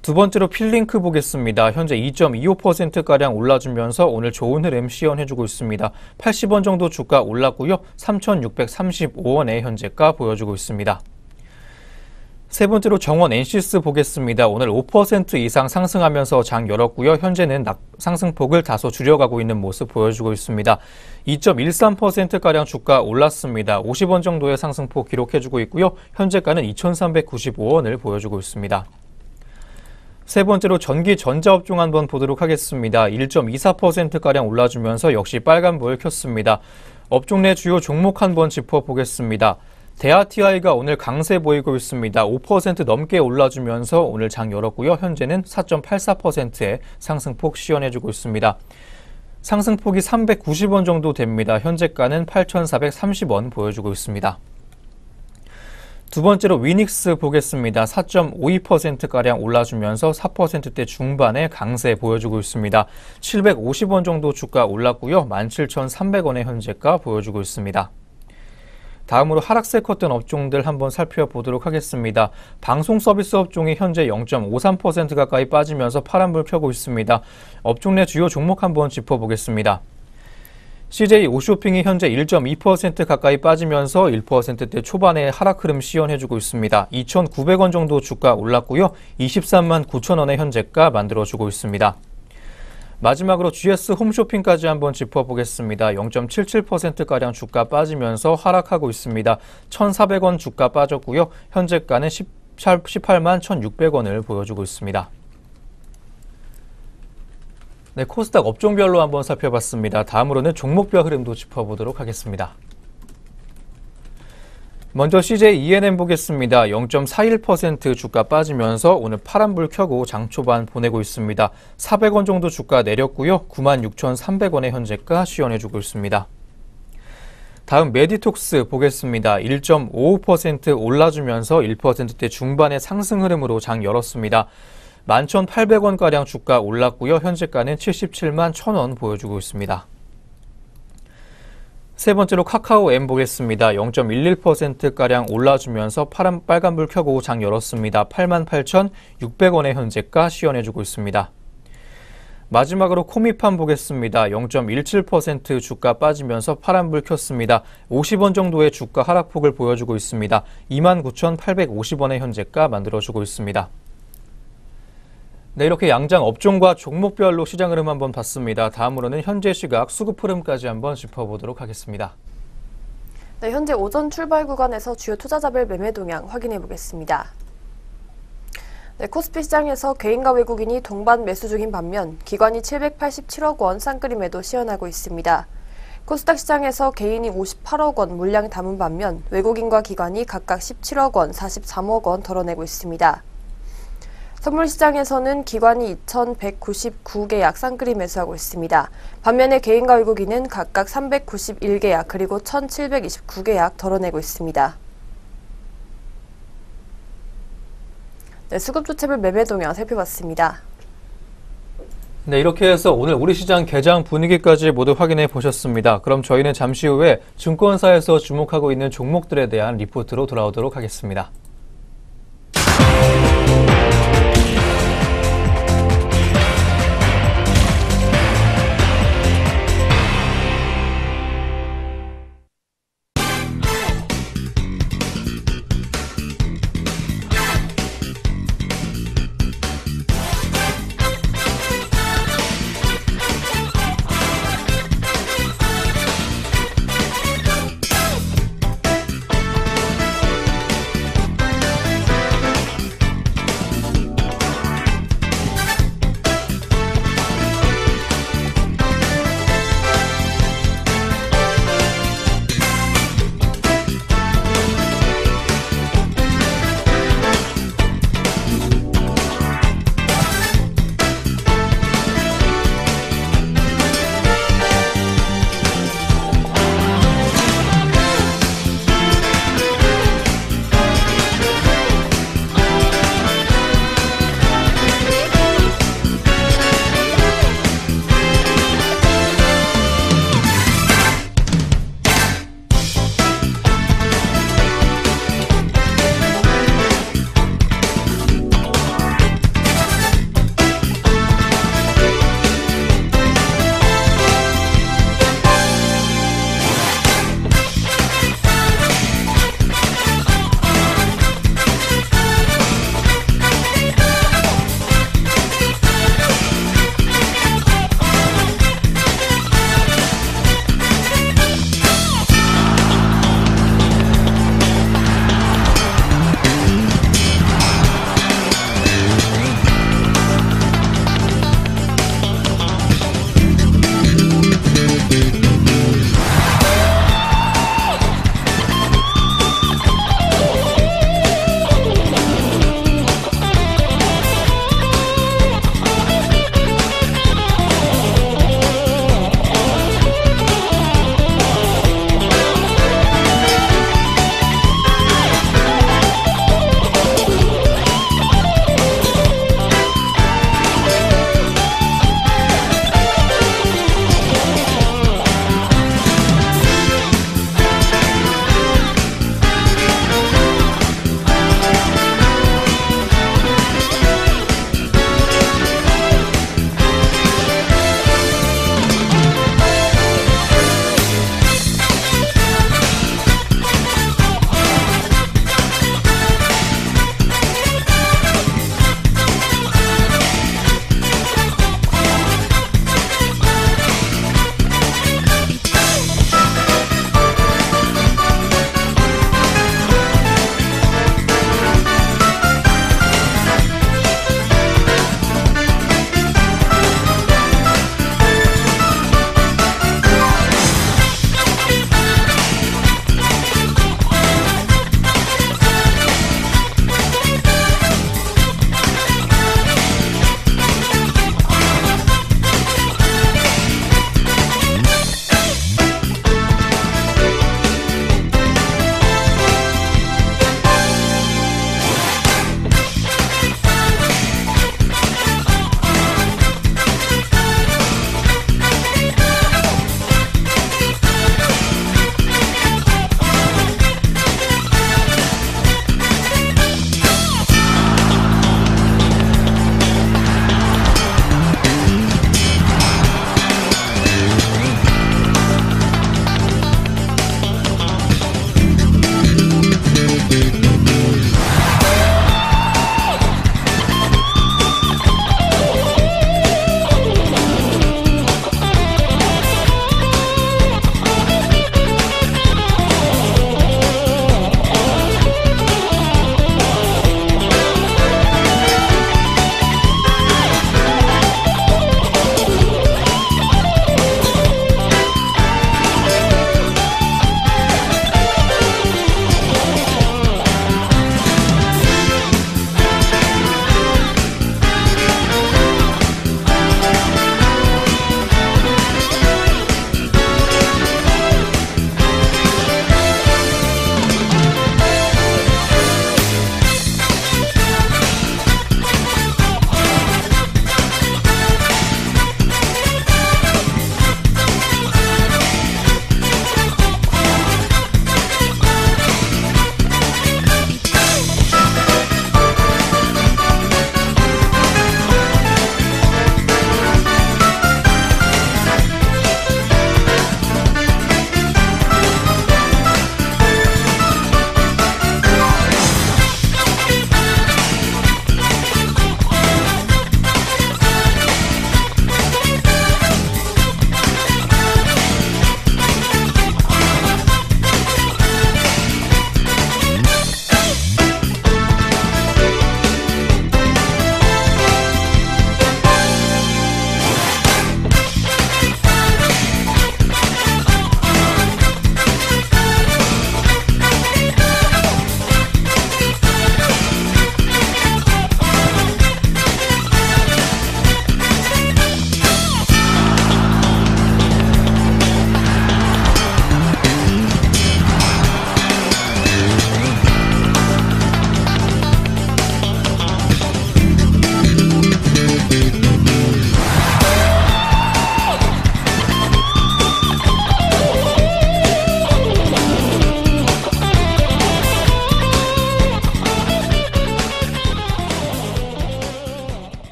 두 번째로 필링크 보겠습니다. 현재 2.25%가량 올라주면서 오늘 좋은 흐름 시연해주고 있습니다. 80원 정도 주가 올랐고요. 3,635원의 현재가 보여주고 있습니다. 세 번째로 정원 NC스 보겠습니다. 오늘 5% 이상 상승하면서 장 열었고요. 현재는 상승폭을 다소 줄여가고 있는 모습 보여주고 있습니다. 2.13%가량 주가 올랐습니다. 50원 정도의 상승폭 기록해주고 있고요. 현재가는 2,395원을 보여주고 있습니다. 세 번째로 전기 전자업종 한번 보도록 하겠습니다. 1.24%가량 올라주면서 역시 빨간불 켰습니다. 업종 내 주요 종목 한번 짚어보겠습니다. 대아TI가 오늘 강세 보이고 있습니다. 5% 넘게 올라주면서 오늘 장 열었고요. 현재는 4.84%의 상승폭 시연해주고 있습니다. 상승폭이 390원 정도 됩니다. 현재가는 8,430원 보여주고 있습니다. 두 번째로 위닉스 보겠습니다. 4.52%가량 올라주면서 4%대 중반의 강세 보여주고 있습니다. 750원 정도 주가 올랐고요. 17,300원의 현재가 보여주고 있습니다. 다음으로 하락세 컸던 업종들 한번 살펴보도록 하겠습니다. 방송 서비스 업종이 현재 0.53% 가까이 빠지면서 파란불 켜고 있습니다. 업종 내 주요 종목 한번 짚어보겠습니다. CJ 오쇼핑이 현재 1.2% 가까이 빠지면서 1%대 초반의 하락 흐름 시연해주고 있습니다. 2,900원 정도 주가 올랐고요. 23만 9천원의 현재가 만들어주고 있습니다. 마지막으로 GS 홈쇼핑까지 한번 짚어보겠습니다. 0.77%가량 주가 빠지면서 하락하고 있습니다. 1,400원 주가 빠졌고요. 현재가는 18만 1,600원을 보여주고 있습니다. 네, 코스닥 업종별로 한번 살펴봤습니다. 다음으로는 종목별 흐름도 짚어보도록 하겠습니다. 먼저 CJ ENM 보겠습니다. 0.41% 주가 빠지면서 오늘 파란불 켜고 장 초반 보내고 있습니다. 400원 정도 주가 내렸고요. 96,300원의 현재가 시연해주고 있습니다. 다음 메디톡스 보겠습니다. 1.55% 올라주면서 1%대 중반의 상승 흐름으로 장 열었습니다. 11,800원가량 주가 올랐고요. 현재가는 77만 1,000원 보여주고 있습니다. 세 번째로 카카오M 보겠습니다. 0.11%가량 올라주면서 빨간불 켜고 장 열었습니다. 88,600원의 현재가 시연해주고 있습니다. 마지막으로 코미팜 보겠습니다. 0.17% 주가 빠지면서 파란불 켰습니다. 50원 정도의 주가 하락폭을 보여주고 있습니다. 29,850원의 현재가 만들어주고 있습니다. 네, 이렇게 양장 업종과 종목별로 시장 흐름 한번 봤습니다. 다음으로는 현재 시각 수급 흐름까지 한번 짚어보도록 하겠습니다. 네, 현재 오전 출발 구간에서 주요 투자자별 매매 동향 확인해 보겠습니다. 네, 코스피 시장에서 개인과 외국인이 동반 매수 중인 반면 기관이 787억 원 쌍끌이 매도 시연하고 있습니다. 코스닥 시장에서 개인이 58억 원 물량 담은 반면 외국인과 기관이 각각 17억 원, 43억 원 덜어내고 있습니다. 선물시장에서는 기관이 2,199계약 쌍끌이 매수하고 있습니다. 반면에 개인과 외국인은 각각 391계약 그리고 1,729계약 덜어내고 있습니다. 네, 수급조채별 매매 동향 살펴봤습니다. 네, 이렇게 해서 오늘 우리 시장 개장 분위기까지 모두 확인해 보셨습니다. 그럼 저희는 잠시 후에 증권사에서 주목하고 있는 종목들에 대한 리포트로 돌아오도록 하겠습니다.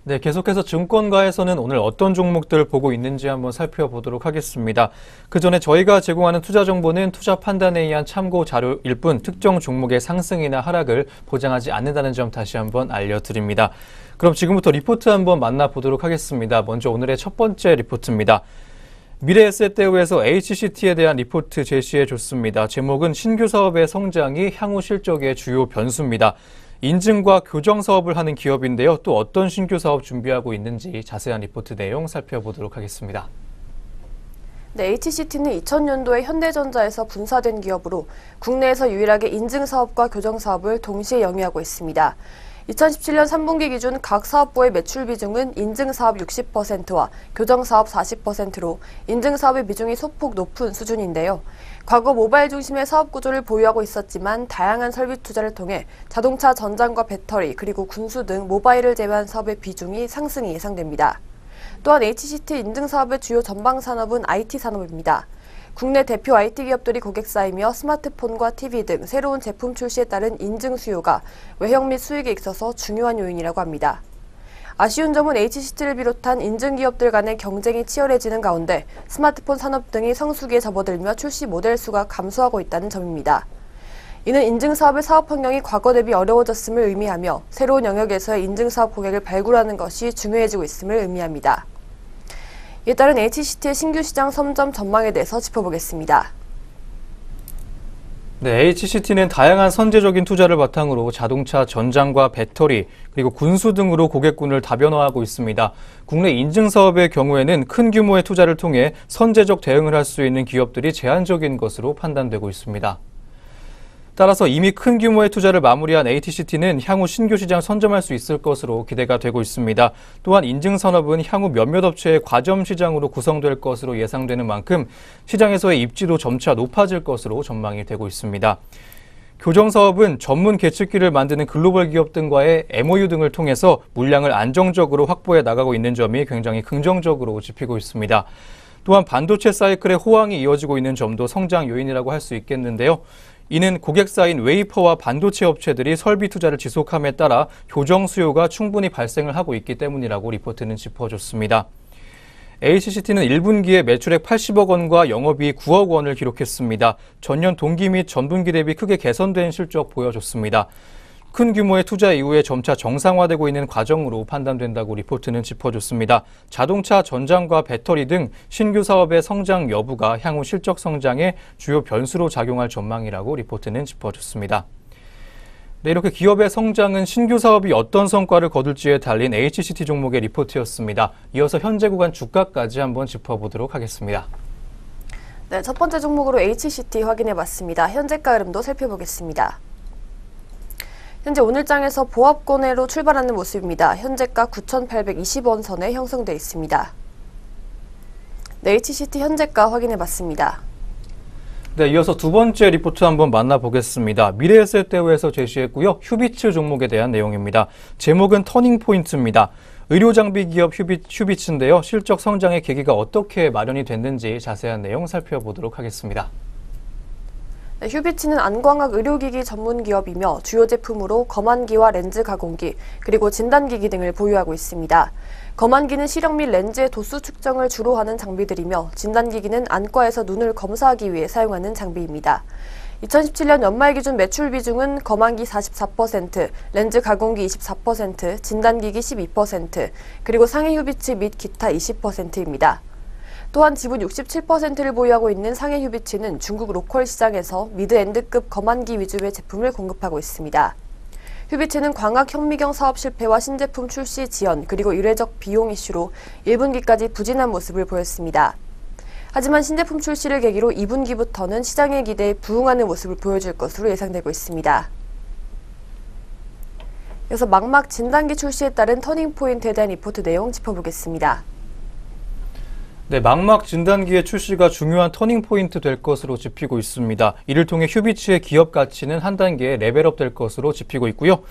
네, 계속해서 증권가에서는 오늘 어떤 종목들 보고 있는지 한번 살펴보도록 하겠습니다. 그 전에 저희가 제공하는 투자 정보는 투자 판단에 의한 참고 자료일 뿐 특정 종목의 상승이나 하락을 보장하지 않는다는 점 다시 한번 알려드립니다. 그럼 지금부터 리포트 한번 만나보도록 하겠습니다. 먼저 오늘의 첫 번째 리포트입니다. 미래에셋대우에서 HCT에 대한 리포트 제시해줬습니다. 제목은 신규 사업의 성장이 향후 실적의 주요 변수입니다. 인증과 교정 사업을 하는 기업인데요. 또 어떤 신규 사업 준비하고 있는지 자세한 리포트 내용 살펴보도록 하겠습니다. 네, HCT는 2000년도에 현대전자에서 분사된 기업으로 국내에서 유일하게 인증 사업과 교정 사업을 동시에 영위하고 있습니다. 2017년 3분기 기준 각 사업부의 매출 비중은 인증 사업 60%와 교정 사업 40%로 인증 사업의 비중이 소폭 높은 수준인데요. 과거 모바일 중심의 사업 구조를 보유하고 있었지만 다양한 설비 투자를 통해 자동차 전장과 배터리 그리고 군수 등 모바일을 제외한 사업의 비중이 상승이 예상됩니다. 또한 HCT 인증 사업의 주요 전방 산업은 IT 산업입니다. 국내 대표 IT 기업들이 고객 쌓이며 스마트폰과 TV 등 새로운 제품 출시에 따른 인증 수요가 외형 및 수익에 있어서 중요한 요인이라고 합니다. 아쉬운 점은 HCT를 비롯한 인증 기업들 간의 경쟁이 치열해지는 가운데 스마트폰 산업 등이 성수기에 접어들며 출시 모델 수가 감소하고 있다는 점입니다. 이는 인증 사업의 사업 환경이 과거 대비 어려워졌음을 의미하며 새로운 영역에서의 인증 사업 고객을 발굴하는 것이 중요해지고 있음을 의미합니다. 이에 따른 HCT의 신규 시장 선점 전망에 대해서 짚어보겠습니다. 네, HCT는 다양한 선제적인 투자를 바탕으로 자동차 전장과 배터리, 그리고 군수 등으로 고객군을 다변화하고 있습니다. 국내 인증 사업의 경우에는 큰 규모의 투자를 통해 선제적 대응을 할 수 있는 기업들이 제한적인 것으로 판단되고 있습니다. 따라서 이미 큰 규모의 투자를 마무리한 HCT는 향후 신규 시장 선점할 수 있을 것으로 기대가 되고 있습니다. 또한 인증 산업은 향후 몇몇 업체의 과점 시장으로 구성될 것으로 예상되는 만큼 시장에서의 입지도 점차 높아질 것으로 전망이 되고 있습니다. 교정 사업은 전문 계측기를 만드는 글로벌 기업 등과의 MOU 등을 통해서 물량을 안정적으로 확보해 나가고 있는 점이 굉장히 긍정적으로 짚히고 있습니다. 또한 반도체 사이클의 호황이 이어지고 있는 점도 성장 요인이라고 할 수 있겠는데요. 이는 고객사인 웨이퍼와 반도체 업체들이 설비 투자를 지속함에 따라 교정 수요가 충분히 발생을 하고 있기 때문이라고 리포트는 짚어줬습니다. HCT는 1분기에 매출액 80억 원과 영업이익 9억 원을 기록했습니다. 전년 동기 및 전분기 대비 크게 개선된 실적 보여줬습니다. 큰 규모의 투자 이후에 점차 정상화되고 있는 과정으로 판단된다고 리포트는 짚어줬습니다. 자동차 전장과 배터리 등 신규 사업의 성장 여부가 향후 실적 성장의 주요 변수로 작용할 전망이라고 리포트는 짚어줬습니다. 네, 이렇게 기업의 성장은 신규 사업이 어떤 성과를 거둘지에 달린 HCT 종목의 리포트였습니다. 이어서 현재 구간 주가까지 한번 짚어보도록 하겠습니다. 네, 첫 번째 종목으로 HCT 확인해봤습니다. 현재가 흐름도 살펴보겠습니다. 현재 오늘장에서 보합권외로 출발하는 모습입니다. 현재가 9,820원 선에 형성돼 있습니다. 네, HCT 현재가 확인해봤습니다. 네, 이어서 두 번째 리포트 한번 만나보겠습니다. 미래에셋대우에서 제시했고요. 휴비츠 종목에 대한 내용입니다. 제목은 터닝포인트입니다. 의료장비 기업 휴비츠인데요. 실적 성장의 계기가 어떻게 마련이 됐는지 자세한 내용 살펴보도록 하겠습니다. 네, 휴비츠는 안광학 의료기기 전문 기업이며 주요 제품으로 검안기와 렌즈 가공기, 그리고 진단기기 등을 보유하고 있습니다. 검안기는 시력 및 렌즈의 도수 측정을 주로 하는 장비들이며 진단기기는 안과에서 눈을 검사하기 위해 사용하는 장비입니다. 2017년 연말 기준 매출 비중은 검안기 44%, 렌즈 가공기 24%, 진단기기 12%, 그리고 상해 휴비츠 및 기타 20%입니다. 또한 지분 67%를 보유하고 있는 상해 휴비츠는 중국 로컬 시장에서 미드엔드급 검안기 위주의 제품을 공급하고 있습니다. 휴비츠는 광학 현미경 사업 실패와 신제품 출시 지연, 그리고 의례적 비용 이슈로 1분기까지 부진한 모습을 보였습니다. 하지만 신제품 출시를 계기로 2분기부터는 시장의 기대에 부응하는 모습을 보여줄 것으로 예상되고 있습니다. 이어서 망막 진단기 출시에 따른 터닝포인트에 대한 리포트 내용 짚어보겠습니다. 네, 망막 진단기의 출시가 중요한 터닝포인트 될 것으로 짚히고 있습니다. 이를 통해 휴비츠의 기업 가치는 한 단계 레벨업 될 것으로 짚히고 있고요.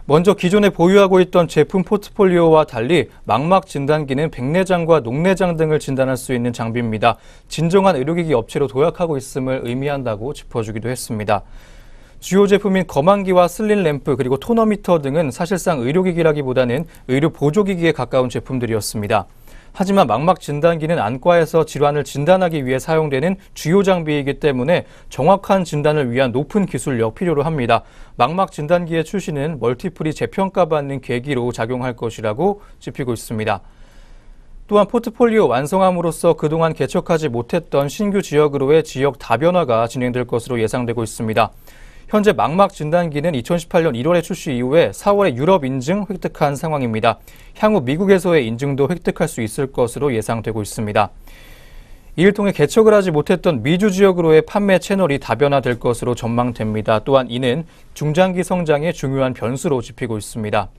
먼저 기존에 보유하고 있던 제품 포트폴리오와 달리 망막 진단기는 백내장과 녹내장 등을 진단할 수 있는 장비입니다. 진정한 의료기기 업체로 도약하고 있음을 의미한다고 짚어주기도 했습니다. 주요 제품인 거만기와 슬린 램프 그리고 토너미터 등은 사실상 의료기기라기보다는 의료 보조기기에 가까운 제품들이었습니다. 하지만 망막 진단기는 안과에서 질환을 진단하기 위해 사용되는 주요 장비이기 때문에 정확한 진단을 위한 높은 기술력 필요로 합니다. 망막 진단기의 출시는 멀티플이 재평가받는 계기로 작용할 것이라고 짚히고 있습니다. 또한 포트폴리오 완성함으로써 그동안 개척하지 못했던 신규 지역으로의 지역 다변화가 진행될 것으로 예상되고 있습니다. 현재 망막 진단기는 2018년 1월에 출시 이후에 4월에 유럽 인증 획득한 상황입니다. 향후 미국에서의 인증도 획득할 수 있을 것으로 예상되고 있습니다. 이를 통해 개척을 하지 못했던 미주 지역으로의 판매 채널이 다변화될 것으로 전망됩니다. 또한 이는 중장기 성장의 중요한 변수로 짚히고 있습니다.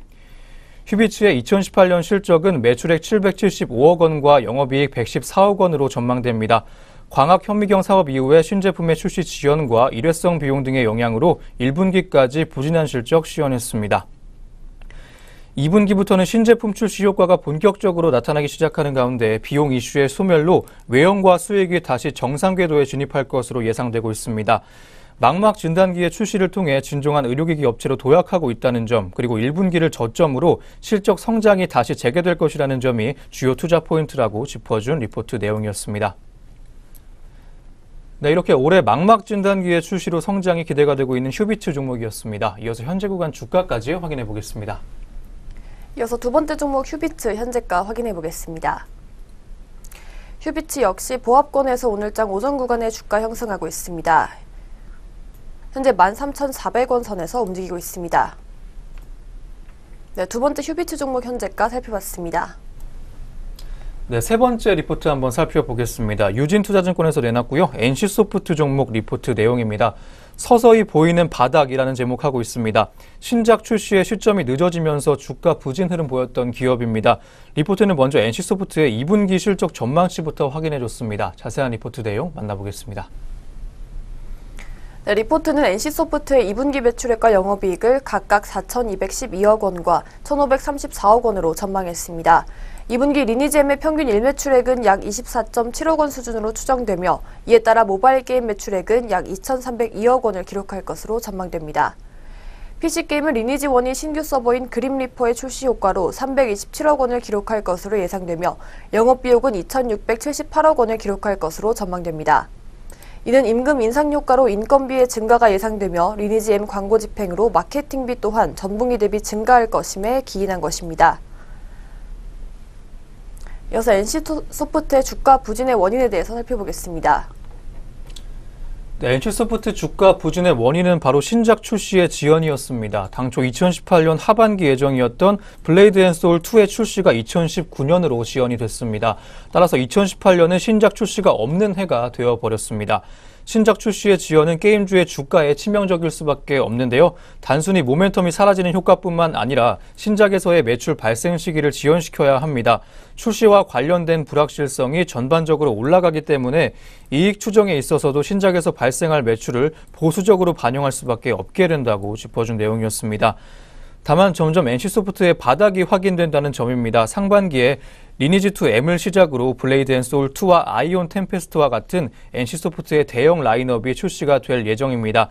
휴비츠의 2018년 실적은 매출액 775억 원과 영업이익 114억 원으로 전망됩니다. 광학 현미경 사업 이후에 신제품의 출시 지연과 일회성 비용 등의 영향으로 1분기까지 부진한 실적 시현했습니다. 2분기부터는 신제품 출시 효과가 본격적으로 나타나기 시작하는 가운데 비용 이슈의 소멸로 외형과 수익이 다시 정상 궤도에 진입할 것으로 예상되고 있습니다. 망막 진단기의 출시를 통해 진정한 의료기기 업체로 도약하고 있다는 점, 그리고 1분기를 저점으로 실적 성장이 다시 재개될 것이라는 점이 주요 투자 포인트라고 짚어준 리포트 내용이었습니다. 네, 이렇게 올해 망막 진단기의 출시로 성장이 기대가 되고 있는 휴비츠 종목이었습니다. 이어서 현재 구간 주가까지 확인해 보겠습니다. 이어서 두 번째 종목 휴비츠 현재가 확인해 보겠습니다. 휴비츠 역시 보합권에서 오늘장 오전 구간에 주가 형성하고 있습니다. 현재 13,400원 선에서 움직이고 있습니다. 네, 두 번째 휴비츠 종목 현재가 살펴봤습니다. 네, 세 번째 리포트 한번 살펴보겠습니다. 유진투자증권에서 내놨고요. NC소프트 종목 리포트 내용입니다. 서서히 보이는 바닥이라는 제목하고 있습니다. 신작 출시의 시점이 늦어지면서 주가 부진 흐름 보였던 기업입니다. 리포트는 먼저 NC소프트의 2분기 실적 전망치부터 확인해줬습니다. 자세한 리포트 내용 만나보겠습니다. 네, 리포트는 NC소프트의 2분기 매출액과 영업이익을 각각 4,212억 원과 1,534억 원으로 전망했습니다. 2분기 리니지M의 평균 일매출액은 약 24.7억 원 수준으로 추정되며 이에 따라 모바일 게임 매출액은 약 2,302억 원을 기록할 것으로 전망됩니다. PC게임은 리니지1이 신규 서버인 그림리퍼의 출시 효과로 327억 원을 기록할 것으로 예상되며 영업비용은 2,678억 원을 기록할 것으로 전망됩니다. 이는 임금 인상 효과로 인건비의 증가가 예상되며 리니지M 광고 집행으로 마케팅비 또한 전분기 대비 증가할 것임에 기인한 것입니다. 이어서 NC소프트의 주가 부진의 원인에 대해서 살펴보겠습니다. 네, NC소프트 주가 부진의 원인은 바로 신작 출시의 지연이었습니다. 당초 2018년 하반기 예정이었던 블레이드 앤 소울 2의 출시가 2019년으로 지연이 됐습니다. 따라서 2018년은 신작 출시가 없는 해가 되어버렸습니다. 신작 출시의 지연은 게임주의 주가에 치명적일 수밖에 없는데요. 단순히 모멘텀이 사라지는 효과뿐만 아니라 신작에서의 매출 발생 시기를 지연시켜야 합니다. 출시와 관련된 불확실성이 전반적으로 올라가기 때문에 이익 추정에 있어서도 신작에서 발생할 매출을 보수적으로 반영할 수밖에 없게 된다고 짚어준 내용이었습니다. 다만 점점 NC소프트의 바닥이 확인된다는 점입니다. 상반기에 리니지2 M을 시작으로 블레이드 앤 소울 2와 아이온 템페스트와 같은 NC소프트의 대형 라인업이 출시가 될 예정입니다.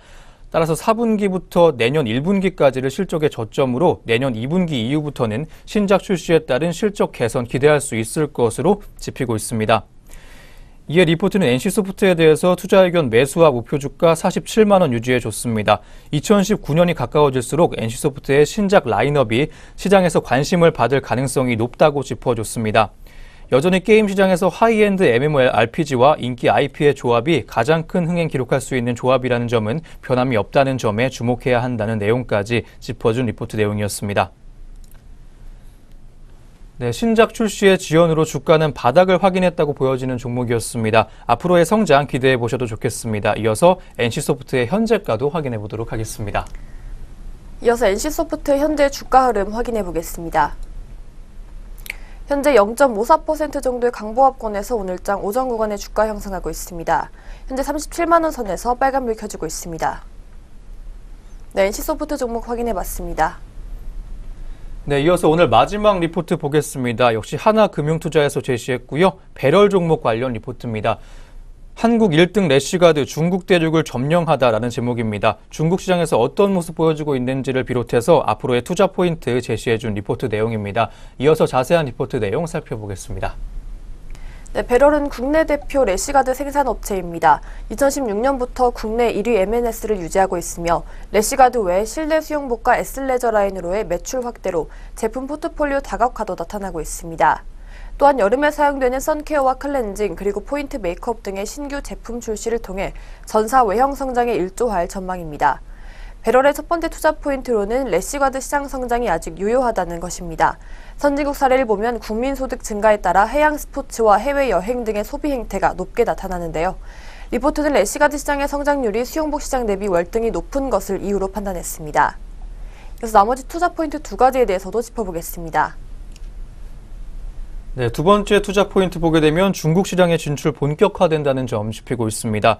따라서 4분기부터 내년 1분기까지를 실적의 저점으로 내년 2분기 이후부터는 신작 출시에 따른 실적 개선 기대할 수 있을 것으로 짚히고 있습니다. 이에 리포트는 NC소프트에 대해서 투자 의견 매수와 목표 주가 47만 원 유지해줬습니다. 2019년이 가까워질수록 NC소프트의 신작 라인업이 시장에서 관심을 받을 가능성이 높다고 짚어줬습니다. 여전히 게임 시장에서 하이엔드 MMORPG와 인기 IP의 조합이 가장 큰 흥행 기록할 수 있는 조합이라는 점은 변함이 없다는 점에 주목해야 한다는 내용까지 짚어준 리포트 내용이었습니다. 네, 신작 출시의 지연으로 주가는 바닥을 확인했다고 보여지는 종목이었습니다. 앞으로의 성장 기대해 보셔도 좋겠습니다. 이어서 NC소프트의 현재가도 확인해 보도록 하겠습니다. 이어서 NC소프트의 현재 주가 흐름 확인해 보겠습니다. 현재 0.54% 정도의 강보합권에서 오늘장 오전 구간에 주가 형성하고 있습니다. 현재 37만 원 선에서 빨간불 켜지고 있습니다. 네, NC소프트 종목 확인해 봤습니다. 네, 이어서 오늘 마지막 리포트 보겠습니다. 역시 하나금융투자에서 제시했고요. 배럴 종목 관련 리포트입니다. 한국 1등 래시가드 중국 대륙을 점령하다라는 제목입니다. 중국 시장에서 어떤 모습 보여주고 있는지를 비롯해서 앞으로의 투자 포인트 제시해준 리포트 내용입니다. 이어서 자세한 리포트 내용 살펴보겠습니다. 네, 배럴은 국내 대표 래시가드 생산업체입니다. 2016년부터 국내 1위 M&S를 유지하고 있으며 래시가드 외 실내 수영복과 애슬레저 라인으로의 매출 확대로 제품 포트폴리오 다각화도 나타나고 있습니다. 또한 여름에 사용되는 선케어와 클렌징 그리고 포인트 메이크업 등의 신규 제품 출시를 통해 전사 외형 성장에 일조할 전망입니다. 배럴의 첫 번째 투자 포인트로는 래시가드 시장 성장이 아직 유효하다는 것입니다. 선진국 사례를 보면 국민 소득 증가에 따라 해양 스포츠와 해외 여행 등의 소비 행태가 높게 나타나는데요. 리포트는 래시가드 시장의 성장률이 수영복 시장 대비 월등히 높은 것을 이유로 판단했습니다. 그래서 나머지 투자 포인트 두 가지에 대해서도 짚어보겠습니다. 네, 두 번째 투자 포인트 보게 되면 중국 시장에 진출 본격화된다는 점 짚히고 있습니다.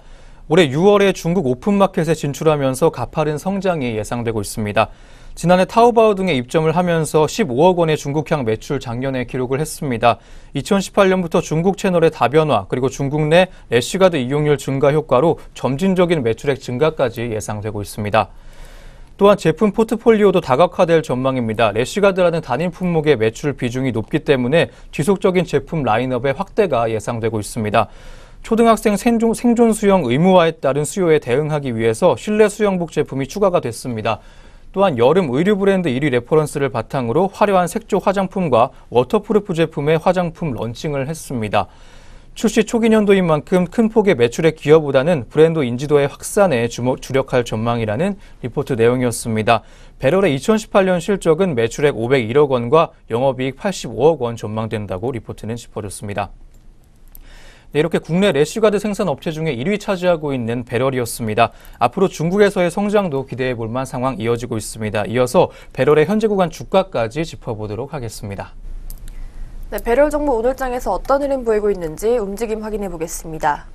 올해 6월에 중국 오픈마켓에 진출하면서 가파른 성장이 예상되고 있습니다. 지난해 타오바오 등에 입점을 하면서 15억 원의 중국향 매출 작년에 기록을 했습니다. 2018년부터 중국 채널의 다변화 그리고 중국 내 래시가드 이용률 증가 효과로 점진적인 매출액 증가까지 예상되고 있습니다. 또한 제품 포트폴리오도 다각화될 전망입니다. 래시가드라는 단일 품목의 매출 비중이 높기 때문에 지속적인 제품 라인업의 확대가 예상되고 있습니다. 초등학생 생존 수영 의무화에 따른 수요에 대응하기 위해서 실내 수영복 제품이 추가가 됐습니다. 또한 여름 의류 브랜드 1위 레퍼런스를 바탕으로 화려한 색조 화장품과 워터프루프 제품의 화장품 런칭을 했습니다. 출시 초기 년도인 만큼 큰 폭의 매출의 기여보다는 브랜드 인지도의 확산에 주력할 전망이라는 리포트 내용이었습니다. 배럴의 2018년 실적은 매출액 501억 원과 영업이익 85억 원 전망된다고 리포트는 짚어줬습니다. 네, 이렇게 국내 래시가드 생산 업체 중에 1위 차지하고 있는 배럴이었습니다. 앞으로 중국에서의 성장도 기대해 볼 만한 상황 이어지고 있습니다. 이어서 배럴의 현재 구간 주가까지 짚어보도록 하겠습니다. 네, 배럴 종목 오늘장에서 어떤 흐름 보이고 있는지 움직임 확인해 보겠습니다.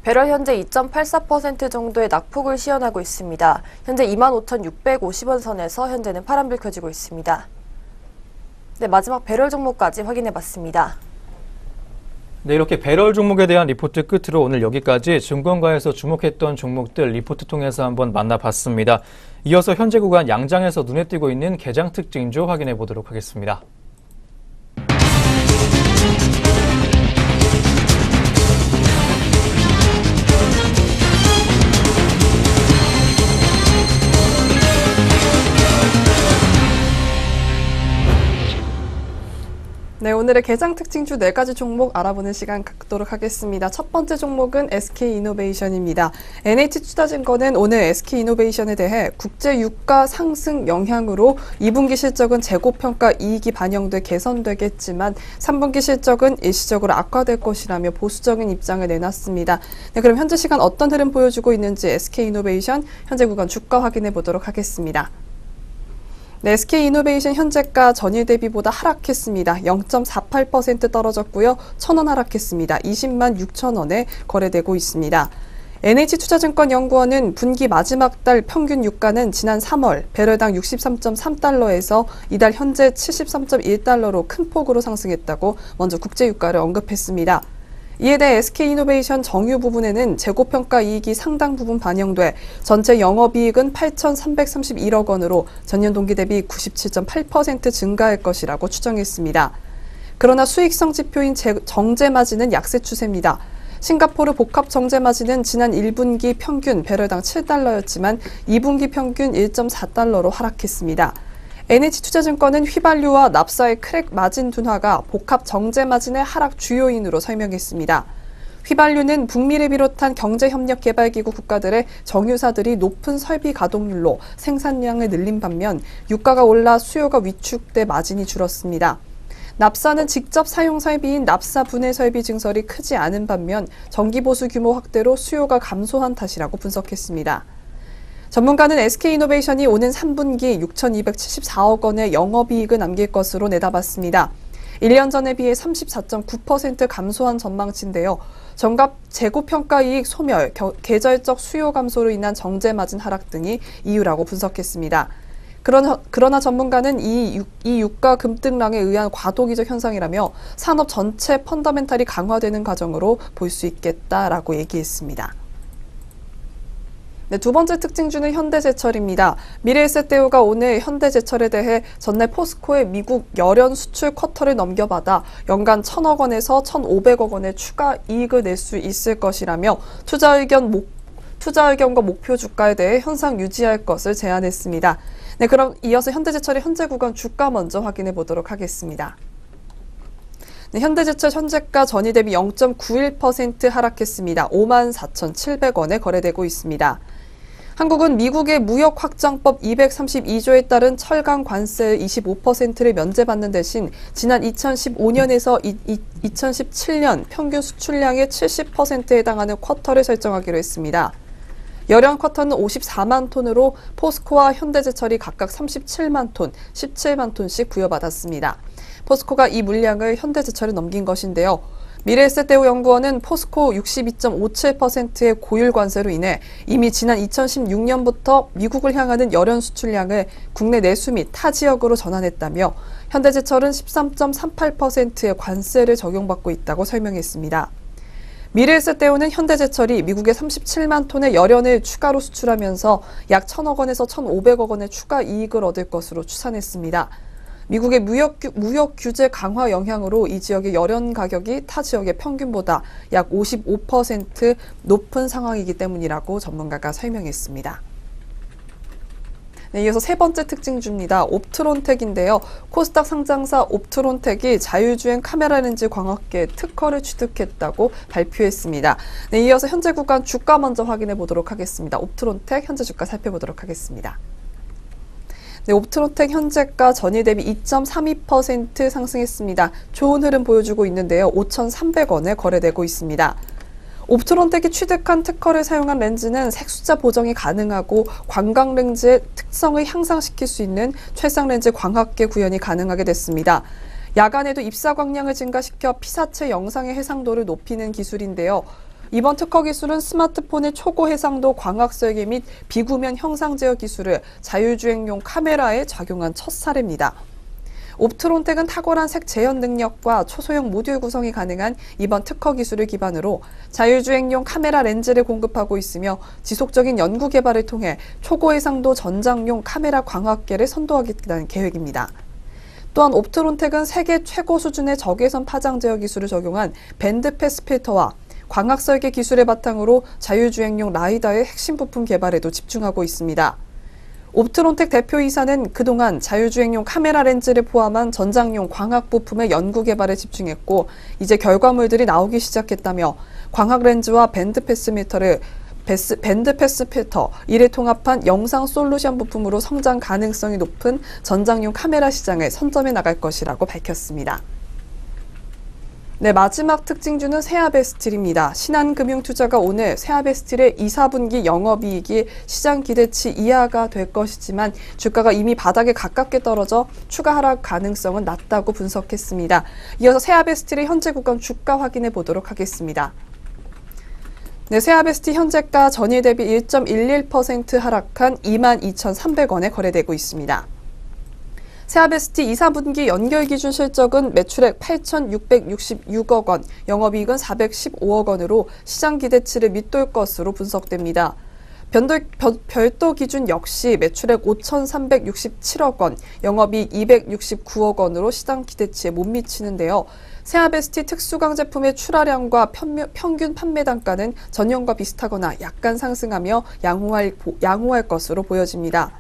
배럴 현재 2.84% 정도의 낙폭을 시현하고 있습니다. 현재 25,650원 선에서 현재는 파란불 켜지고 있습니다. 네, 마지막 배럴 종목까지 확인해 봤습니다. 네, 이렇게 배럴 종목에 대한 리포트 끝으로 오늘 여기까지 증권가에서 주목했던 종목들 리포트 통해서 한번 만나봤습니다. 이어서 현재 구간 양장에서 눈에 띄고 있는 개장 특징주 확인해 보도록 하겠습니다. 네, 오늘의 개장 특징주 4가지 종목 알아보는 시간 갖도록 하겠습니다. 첫 번째 종목은 SK이노베이션입니다. NH투자증권은 오늘 SK이노베이션에 대해 국제 유가 상승 영향으로 2분기 실적은 재고평가 이익이 반영돼 개선되겠지만 3분기 실적은 일시적으로 악화될 것이라며 보수적인 입장을 내놨습니다. 네, 그럼 현재 시간 어떤 흐름 보여주고 있는지 SK이노베이션 현재 구간 주가 확인해 보도록 하겠습니다. 네, SK이노베이션 현재가 전일 대비보다 하락했습니다. 0.48% 떨어졌고요. 1,000원 하락했습니다. 20만 6천 원에 거래되고 있습니다. NH투자증권 연구원은 분기 마지막 달 평균 유가는 지난 3월 배럴당 63.3달러에서 이달 현재 73.1달러로 큰 폭으로 상승했다고 먼저 국제유가를 언급했습니다. 이에 대해 SK이노베이션 정유 부분에는 재고평가 이익이 상당 부분 반영돼 전체 영업이익은 8,331억 원으로 전년 동기 대비 97.8% 증가할 것이라고 추정했습니다. 그러나 수익성 지표인 정제마진은 약세 추세입니다. 싱가포르 복합 정제마진은 지난 1분기 평균 배럴당 7달러였지만 2분기 평균 1.4달러로 하락했습니다. NH투자증권은 휘발유와 납사의 크랙 마진 둔화가 복합 정제 마진의 하락 주요인으로 설명했습니다. 휘발유는 북미를 비롯한 경제협력개발기구 국가들의 정유사들이 높은 설비 가동률로 생산량을 늘린 반면 유가가 올라 수요가 위축돼 마진이 줄었습니다. 납사는 직접 사용 설비인 납사 분해 설비 증설이 크지 않은 반면 정기보수 규모 확대로 수요가 감소한 탓이라고 분석했습니다. 전문가는 SK이노베이션이 오는 3분기 6,274억 원의 영업이익을 남길 것으로 내다봤습니다. 1년 전에 비해 34.9% 감소한 전망치인데요. 정갑 재고평가 이익 소멸, 계절적 수요 감소로 인한 정제마진 하락 등이 이유라고 분석했습니다. 그러나 전문가는 이 유가 급등락에 의한 과도기적 현상이라며 산업 전체 펀더멘탈이 강화되는 과정으로 볼 수 있겠다라고 얘기했습니다. 네, 두 번째 특징주는 현대제철입니다. 미래에셋대우가 오늘 현대제철에 대해 전날 포스코의 미국 열연 수출 쿼터를 넘겨받아 연간 1,000억 원에서 1,500억 원의 추가 이익을 낼 수 있을 것이라며 투자 의견과 목표 주가에 대해 현상 유지할 것을 제안했습니다. 네, 그럼 이어서 현대제철의 현재 구간 주가 먼저 확인해 보도록 하겠습니다. 네, 현대제철 현재가 전일 대비 0.91% 하락했습니다. 54,700원에 거래되고 있습니다. 한국은 미국의 무역확장법 232조에 따른 철강 관세 25%를 면제받는 대신 지난 2015년에서 2017년 평균 수출량의 70%에 해당하는 쿼터를 설정하기로 했습니다. 열연 쿼터는 54만 톤으로 포스코와 현대제철이 각각 37만 톤, 17만 톤씩 부여받았습니다. 포스코가 이 물량을 현대제철에 넘긴 것인데요. 미래에셋대우 연구원은 포스코 62.57%의 고율 관세로 인해 이미 지난 2016년부터 미국을 향하는 열연 수출량을 국내 내수 및 타 지역으로 전환했다며 현대제철은 13.38%의 관세를 적용받고 있다고 설명했습니다. 미래에셋대우는 현대제철이 미국에 37만 톤의 열연을 추가로 수출하면서 약 1,000억 원에서 1,500억 원의 추가 이익을 얻을 것으로 추산했습니다. 미국의 무역 규제 강화 영향으로 이 지역의 열연 가격이 타 지역의 평균보다 약 55% 높은 상황이기 때문이라고 전문가가 설명했습니다. 네, 이어서 세 번째 특징주입니다. 옵트론텍인데요. 코스닥 상장사 옵트론텍이 자율주행 카메라 렌즈 광학계 특허를 취득했다고 발표했습니다. 네, 이어서 현재 구간 주가 먼저 확인해 보도록 하겠습니다. 옵트론텍 현재 주가 살펴보도록 하겠습니다. 네, 옵트론텍 현재가 전일 대비 2.32% 상승했습니다. 좋은 흐름 보여주고 있는데요. 5,300원에 거래되고 있습니다. 옵트론텍이 취득한 특허를 사용한 렌즈는 색숫자 보정이 가능하고 광각 렌즈의 특성을 향상시킬 수 있는 최상 렌즈 광학계 구현이 가능하게 됐습니다. 야간에도 입사 광량을 증가시켜 피사체 영상의 해상도를 높이는 기술인데요. 이번 특허 기술은 스마트폰의 초고 해상도 광학 설계 및 비구면 형상 제어 기술을 자율주행용 카메라에 적용한 첫 사례입니다. 옵트론텍은 탁월한 색 재현 능력과 초소형 모듈 구성이 가능한 이번 특허 기술을 기반으로 자율주행용 카메라 렌즈를 공급하고 있으며 지속적인 연구 개발을 통해 초고해상도 전장용 카메라 광학계를 선도하겠다는 계획입니다. 또한 옵트론텍은 세계 최고 수준의 적외선 파장 제어 기술을 적용한 밴드패스 필터와 광학 설계 기술을 바탕으로 자율주행용 라이다의 핵심 부품 개발에도 집중하고 있습니다. 옵트론텍 대표이사는 그동안 자율주행용 카메라 렌즈를 포함한 전장용 광학 부품의 연구 개발에 집중했고 이제 결과물들이 나오기 시작했다며 광학 렌즈와 밴드패스 필터, 이를 통합한 영상 솔루션 부품으로 성장 가능성이 높은 전장용 카메라 시장을 선점해 나갈 것이라고 밝혔습니다. 네, 마지막 특징주는 세아베스틸입니다. 신한금융투자가 오늘 세아베스틸의 2, 4분기 영업이익이 시장 기대치 이하가 될 것이지만 주가가 이미 바닥에 가깝게 떨어져 추가 하락 가능성은 낮다고 분석했습니다. 이어서 세아베스틸의 현재 구간 주가 확인해 보도록 하겠습니다. 네, 세아베스틸 현재가 전일 대비 1.11% 하락한 22,300원에 거래되고 있습니다. 세아베스틸 2, 4분기 연결 기준 실적은 매출액 8,666억 원, 영업이익은 415억 원으로 시장 기대치를 밑돌 것으로 분석됩니다. 별도 기준 역시 매출액 5,367억 원, 영업이익 269억 원으로 시장 기대치에 못 미치는데요. 세아베스틸 특수강 제품의 출하량과 평균 판매 단가는 전년과 비슷하거나 약간 상승하며 양호할 것으로 보여집니다.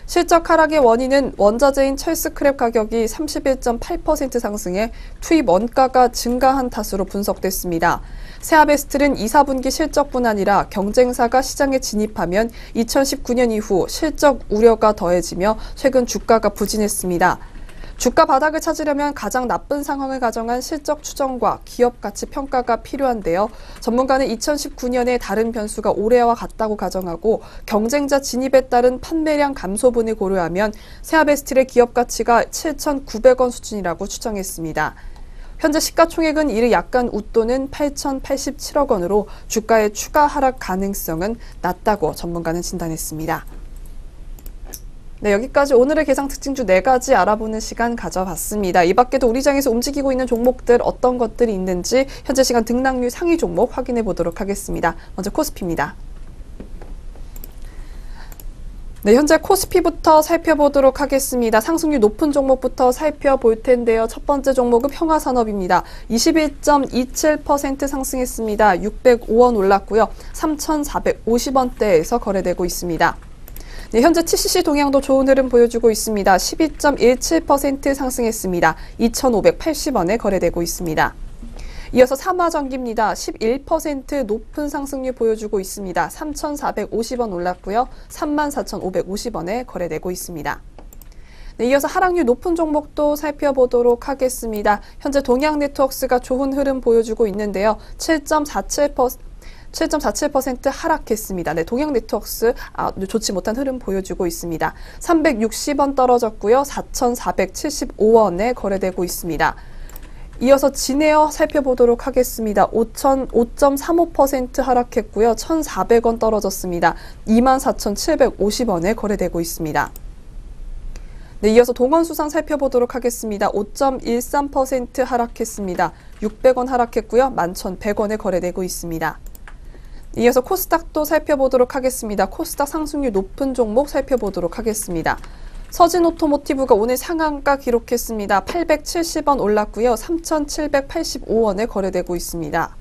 실적 하락의 원인은 원자재인 철 스크랩 가격이 31.8% 상승해 투입 원가가 증가한 탓으로 분석됐습니다. 세아베스틸은 2, 4분기 실적뿐 아니라 경쟁사가 시장에 진입하면 2019년 이후 실적 우려가 더해지며 최근 주가가 부진했습니다. 주가 바닥을 찾으려면 가장 나쁜 상황을 가정한 실적 추정과 기업 가치 평가가 필요한데요. 전문가는 2019년에 다른 변수가 올해와 같다고 가정하고 경쟁자 진입에 따른 판매량 감소분을 고려하면 세아베스틸의 기업 가치가 7,900원 수준이라고 추정했습니다. 현재 시가총액은 이를 약간 웃도는 8,087억 원으로 주가의 추가 하락 가능성은 낮다고 전문가는 진단했습니다. 네, 여기까지 오늘의 개장 특징주 4가지 알아보는 시간 가져봤습니다. 이 밖에도 우리 장에서 움직이고 있는 종목들 어떤 것들이 있는지 현재 시간 등락률 상위 종목 확인해 보도록 하겠습니다. 먼저 코스피입니다. 네, 현재 코스피부터 살펴보도록 하겠습니다. 상승률 높은 종목부터 살펴볼 텐데요. 첫 번째 종목은 평화산업입니다. 21.27% 상승했습니다. 605원 올랐고요. 3,450원대에서 거래되고 있습니다. 네, 현재 TCC 동향도 좋은 흐름 보여주고 있습니다. 12.17% 상승했습니다. 2,580원에 거래되고 있습니다. 이어서 삼화전기입니다. 11% 높은 상승률 보여주고 있습니다. 3,450원 올랐고요. 34,550원에 거래되고 있습니다. 네, 이어서 하락률 높은 종목도 살펴보도록 하겠습니다. 현재 동양네트워크스가 좋은 흐름 보여주고 있는데요. 7.47% 하락했습니다. 네, 동양네트워크스 좋지 못한 흐름 보여주고 있습니다. 360원 떨어졌고요. 4,475원에 거래되고 있습니다. 이어서 진에어 살펴보도록 하겠습니다. 5.35% 하락했고요. 1,400원 떨어졌습니다. 24,750원에 거래되고 있습니다. 네, 이어서 동원수산 살펴보도록 하겠습니다. 5.13% 하락했습니다. 600원 하락했고요. 11,100원에 거래되고 있습니다. 이어서 코스닥도 살펴보도록 하겠습니다. 코스닥 상승률 높은 종목 살펴보도록 하겠습니다. 서진오토모티브가 오늘 상한가 기록했습니다. 870원 올랐고요. 3,785원에 거래되고 있습니다.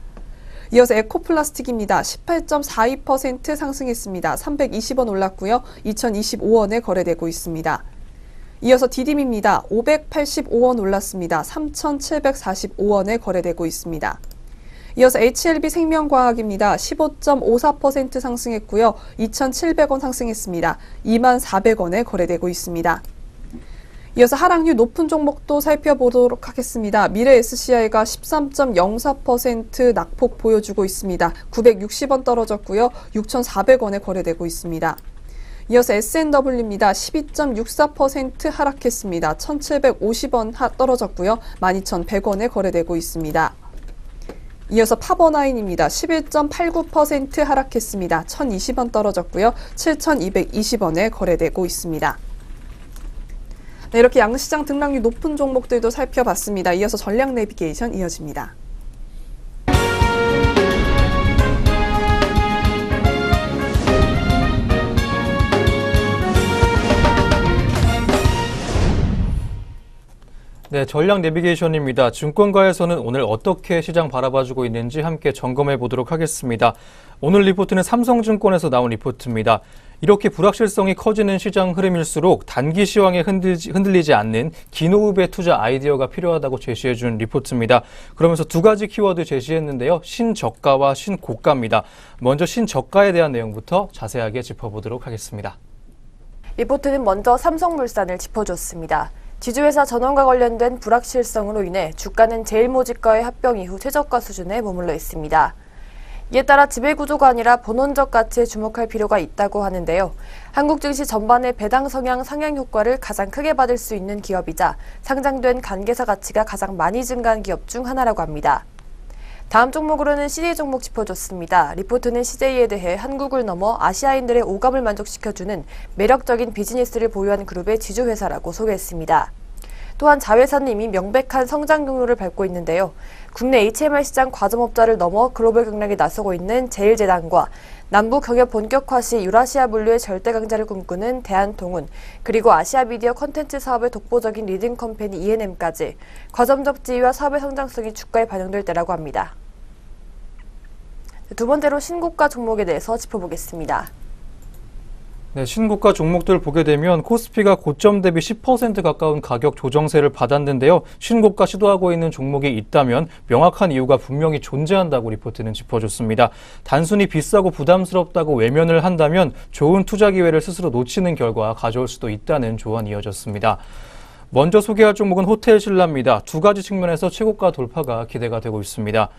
이어서 에코플라스틱입니다. 18.42% 상승했습니다. 320원 올랐고요. 2,025원에 거래되고 있습니다. 이어서 디딤입니다. 585원 올랐습니다. 3,745원에 거래되고 있습니다. 이어서 HLB 생명과학입니다. 15.54% 상승했고요. 2,700원 상승했습니다. 24,000원에 거래되고 있습니다. 이어서 하락률 높은 종목도 살펴보도록 하겠습니다. 미래SCI가 13.04% 낙폭 보여주고 있습니다. 960원 떨어졌고요. 6,400원에 거래되고 있습니다. 이어서 S&W입니다. 12.64% 하락했습니다. 1,750원 떨어졌고요. 12,100원에 거래되고 있습니다. 이어서 파버나인입니다. 11.89% 하락했습니다. 1,020원 떨어졌고요. 7,220원에 거래되고 있습니다. 네, 이렇게 양시장 등락률 높은 종목들도 살펴봤습니다. 이어서 전략 내비게이션 이어집니다. 네, 전략 내비게이션입니다. 증권가에서는 오늘 어떻게 시장 바라봐주고 있는지 함께 점검해 보도록 하겠습니다. 오늘 리포트는 삼성증권에서 나온 리포트입니다. 이렇게 불확실성이 커지는 시장 흐름일수록 단기 시황에 흔들리지 않는 긴 호흡의 투자 아이디어가 필요하다고 제시해 준 리포트입니다. 그러면서 두 가지 키워드 제시했는데요. 신저가와 신고가입니다. 먼저 신저가에 대한 내용부터 자세하게 짚어보도록 하겠습니다. 리포트는 먼저 삼성물산을 짚어줬습니다. 지주회사 전원과 관련된 불확실성으로 인해 주가는 제일모직과의 합병 이후 최저가 수준에 머물러 있습니다. 이에 따라 지배구조가 아니라 본원적 가치에 주목할 필요가 있다고 하는데요. 한국 증시 전반의 배당 성향 상향 효과를 가장 크게 받을 수 있는 기업이자 상장된 간계사 가치가 가장 많이 증가한 기업 중 하나라고 합니다. 다음 종목으로는 CJ 종목 짚어줬습니다. 리포트는 CJ에 대해 한국을 넘어 아시아인들의 오감을 만족시켜주는 매력적인 비즈니스를 보유한 그룹의 지주회사라고 소개했습니다. 또한 자회사는 이미 명백한 성장 경로를 밟고 있는데요. 국내 HMR 시장 과점업자를 넘어 글로벌 경락에 나서고 있는 제일제당과 남북 경협 본격화 시 유라시아 물류의 절대 강자를 꿈꾸는 대한통운, 그리고 아시아 미디어 콘텐츠 사업의 독보적인 리딩 컴퍼니 E&M까지 과점적 지위와 사업의 성장성이 주가에 반영될 때라고 합니다. 두 번째로 신고가 종목에 대해서 짚어보겠습니다. 네, 신고가 종목들 보게 되면 코스피가 고점 대비 10% 가까운 가격 조정세를 받았는데요. 신고가 시도하고 있는 종목이 있다면 명확한 이유가 분명히 존재한다고 리포트는 짚어줬습니다. 단순히 비싸고 부담스럽다고 외면을 한다면 좋은 투자 기회를 스스로 놓치는 결과 가져올 수도 있다는 조언이 이어졌습니다. 먼저 소개할 종목은 호텔신라입니다. 두 가지 측면에서 최고가 돌파가 기대가 되고 있습니다.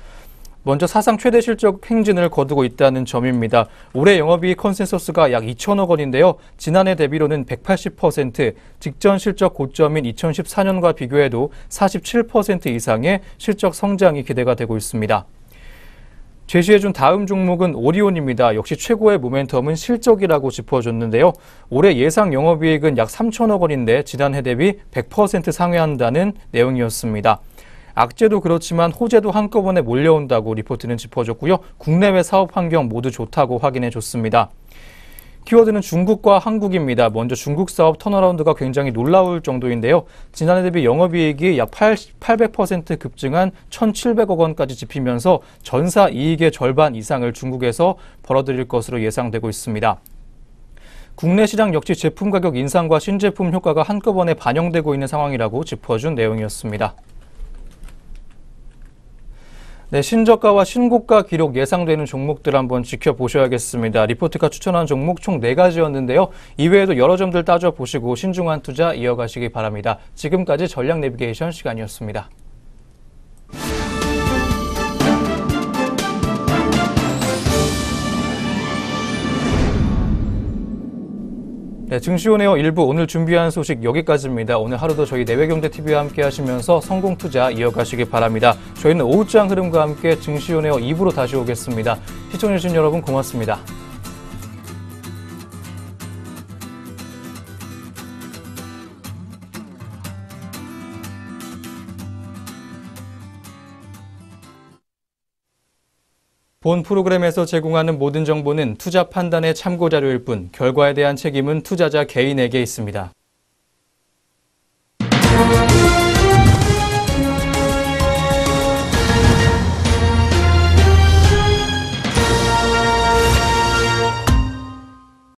먼저 사상 최대 실적 행진을 거두고 있다는 점입니다. 올해 영업이익 컨센서스가 약 2천억 원인데요. 지난해 대비로는 180%, 직전 실적 고점인 2014년과 비교해도 47% 이상의 실적 성장이 기대가 되고 있습니다. 제시해준 다음 종목은 오리온입니다. 역시 최고의 모멘텀은 실적이라고 짚어줬는데요. 올해 예상 영업이익은 약 3천억 원인데 지난해 대비 100% 상회한다는 내용이었습니다. 악재도 그렇지만 호재도 한꺼번에 몰려온다고 리포트는 짚어줬고요. 국내외 사업 환경 모두 좋다고 확인해줬습니다. 키워드는 중국과 한국입니다. 먼저 중국 사업 턴어라운드가 굉장히 놀라울 정도인데요. 지난해 대비 영업이익이 약 800% 급증한 1,700억 원까지 집히면서 전사 이익의 절반 이상을 중국에서 벌어들일 것으로 예상되고 있습니다. 국내 시장 역시 제품 가격 인상과 신제품 효과가 한꺼번에 반영되고 있는 상황이라고 짚어준 내용이었습니다. 네, 신저가와 신고가 기록 예상되는 종목들 한번 지켜보셔야겠습니다. 리포트가 추천한 종목 총 4가지였는데요. 이외에도 여러 점들 따져보시고 신중한 투자 이어가시기 바랍니다. 지금까지 전략 내비게이션 시간이었습니다. 네, 증시오네어 1부 오늘 준비한 소식 여기까지입니다. 오늘 하루도 저희 내외경제TV와 함께 하시면서 성공투자 이어가시기 바랍니다. 저희는 오후장 흐름과 함께 증시오네어 2부로 다시 오겠습니다. 시청해주신 여러분 고맙습니다. 본 프로그램에서 제공하는 모든 정보는 투자 판단의 참고 자료일 뿐 결과에 대한 책임은 투자자 개인에게 있습니다.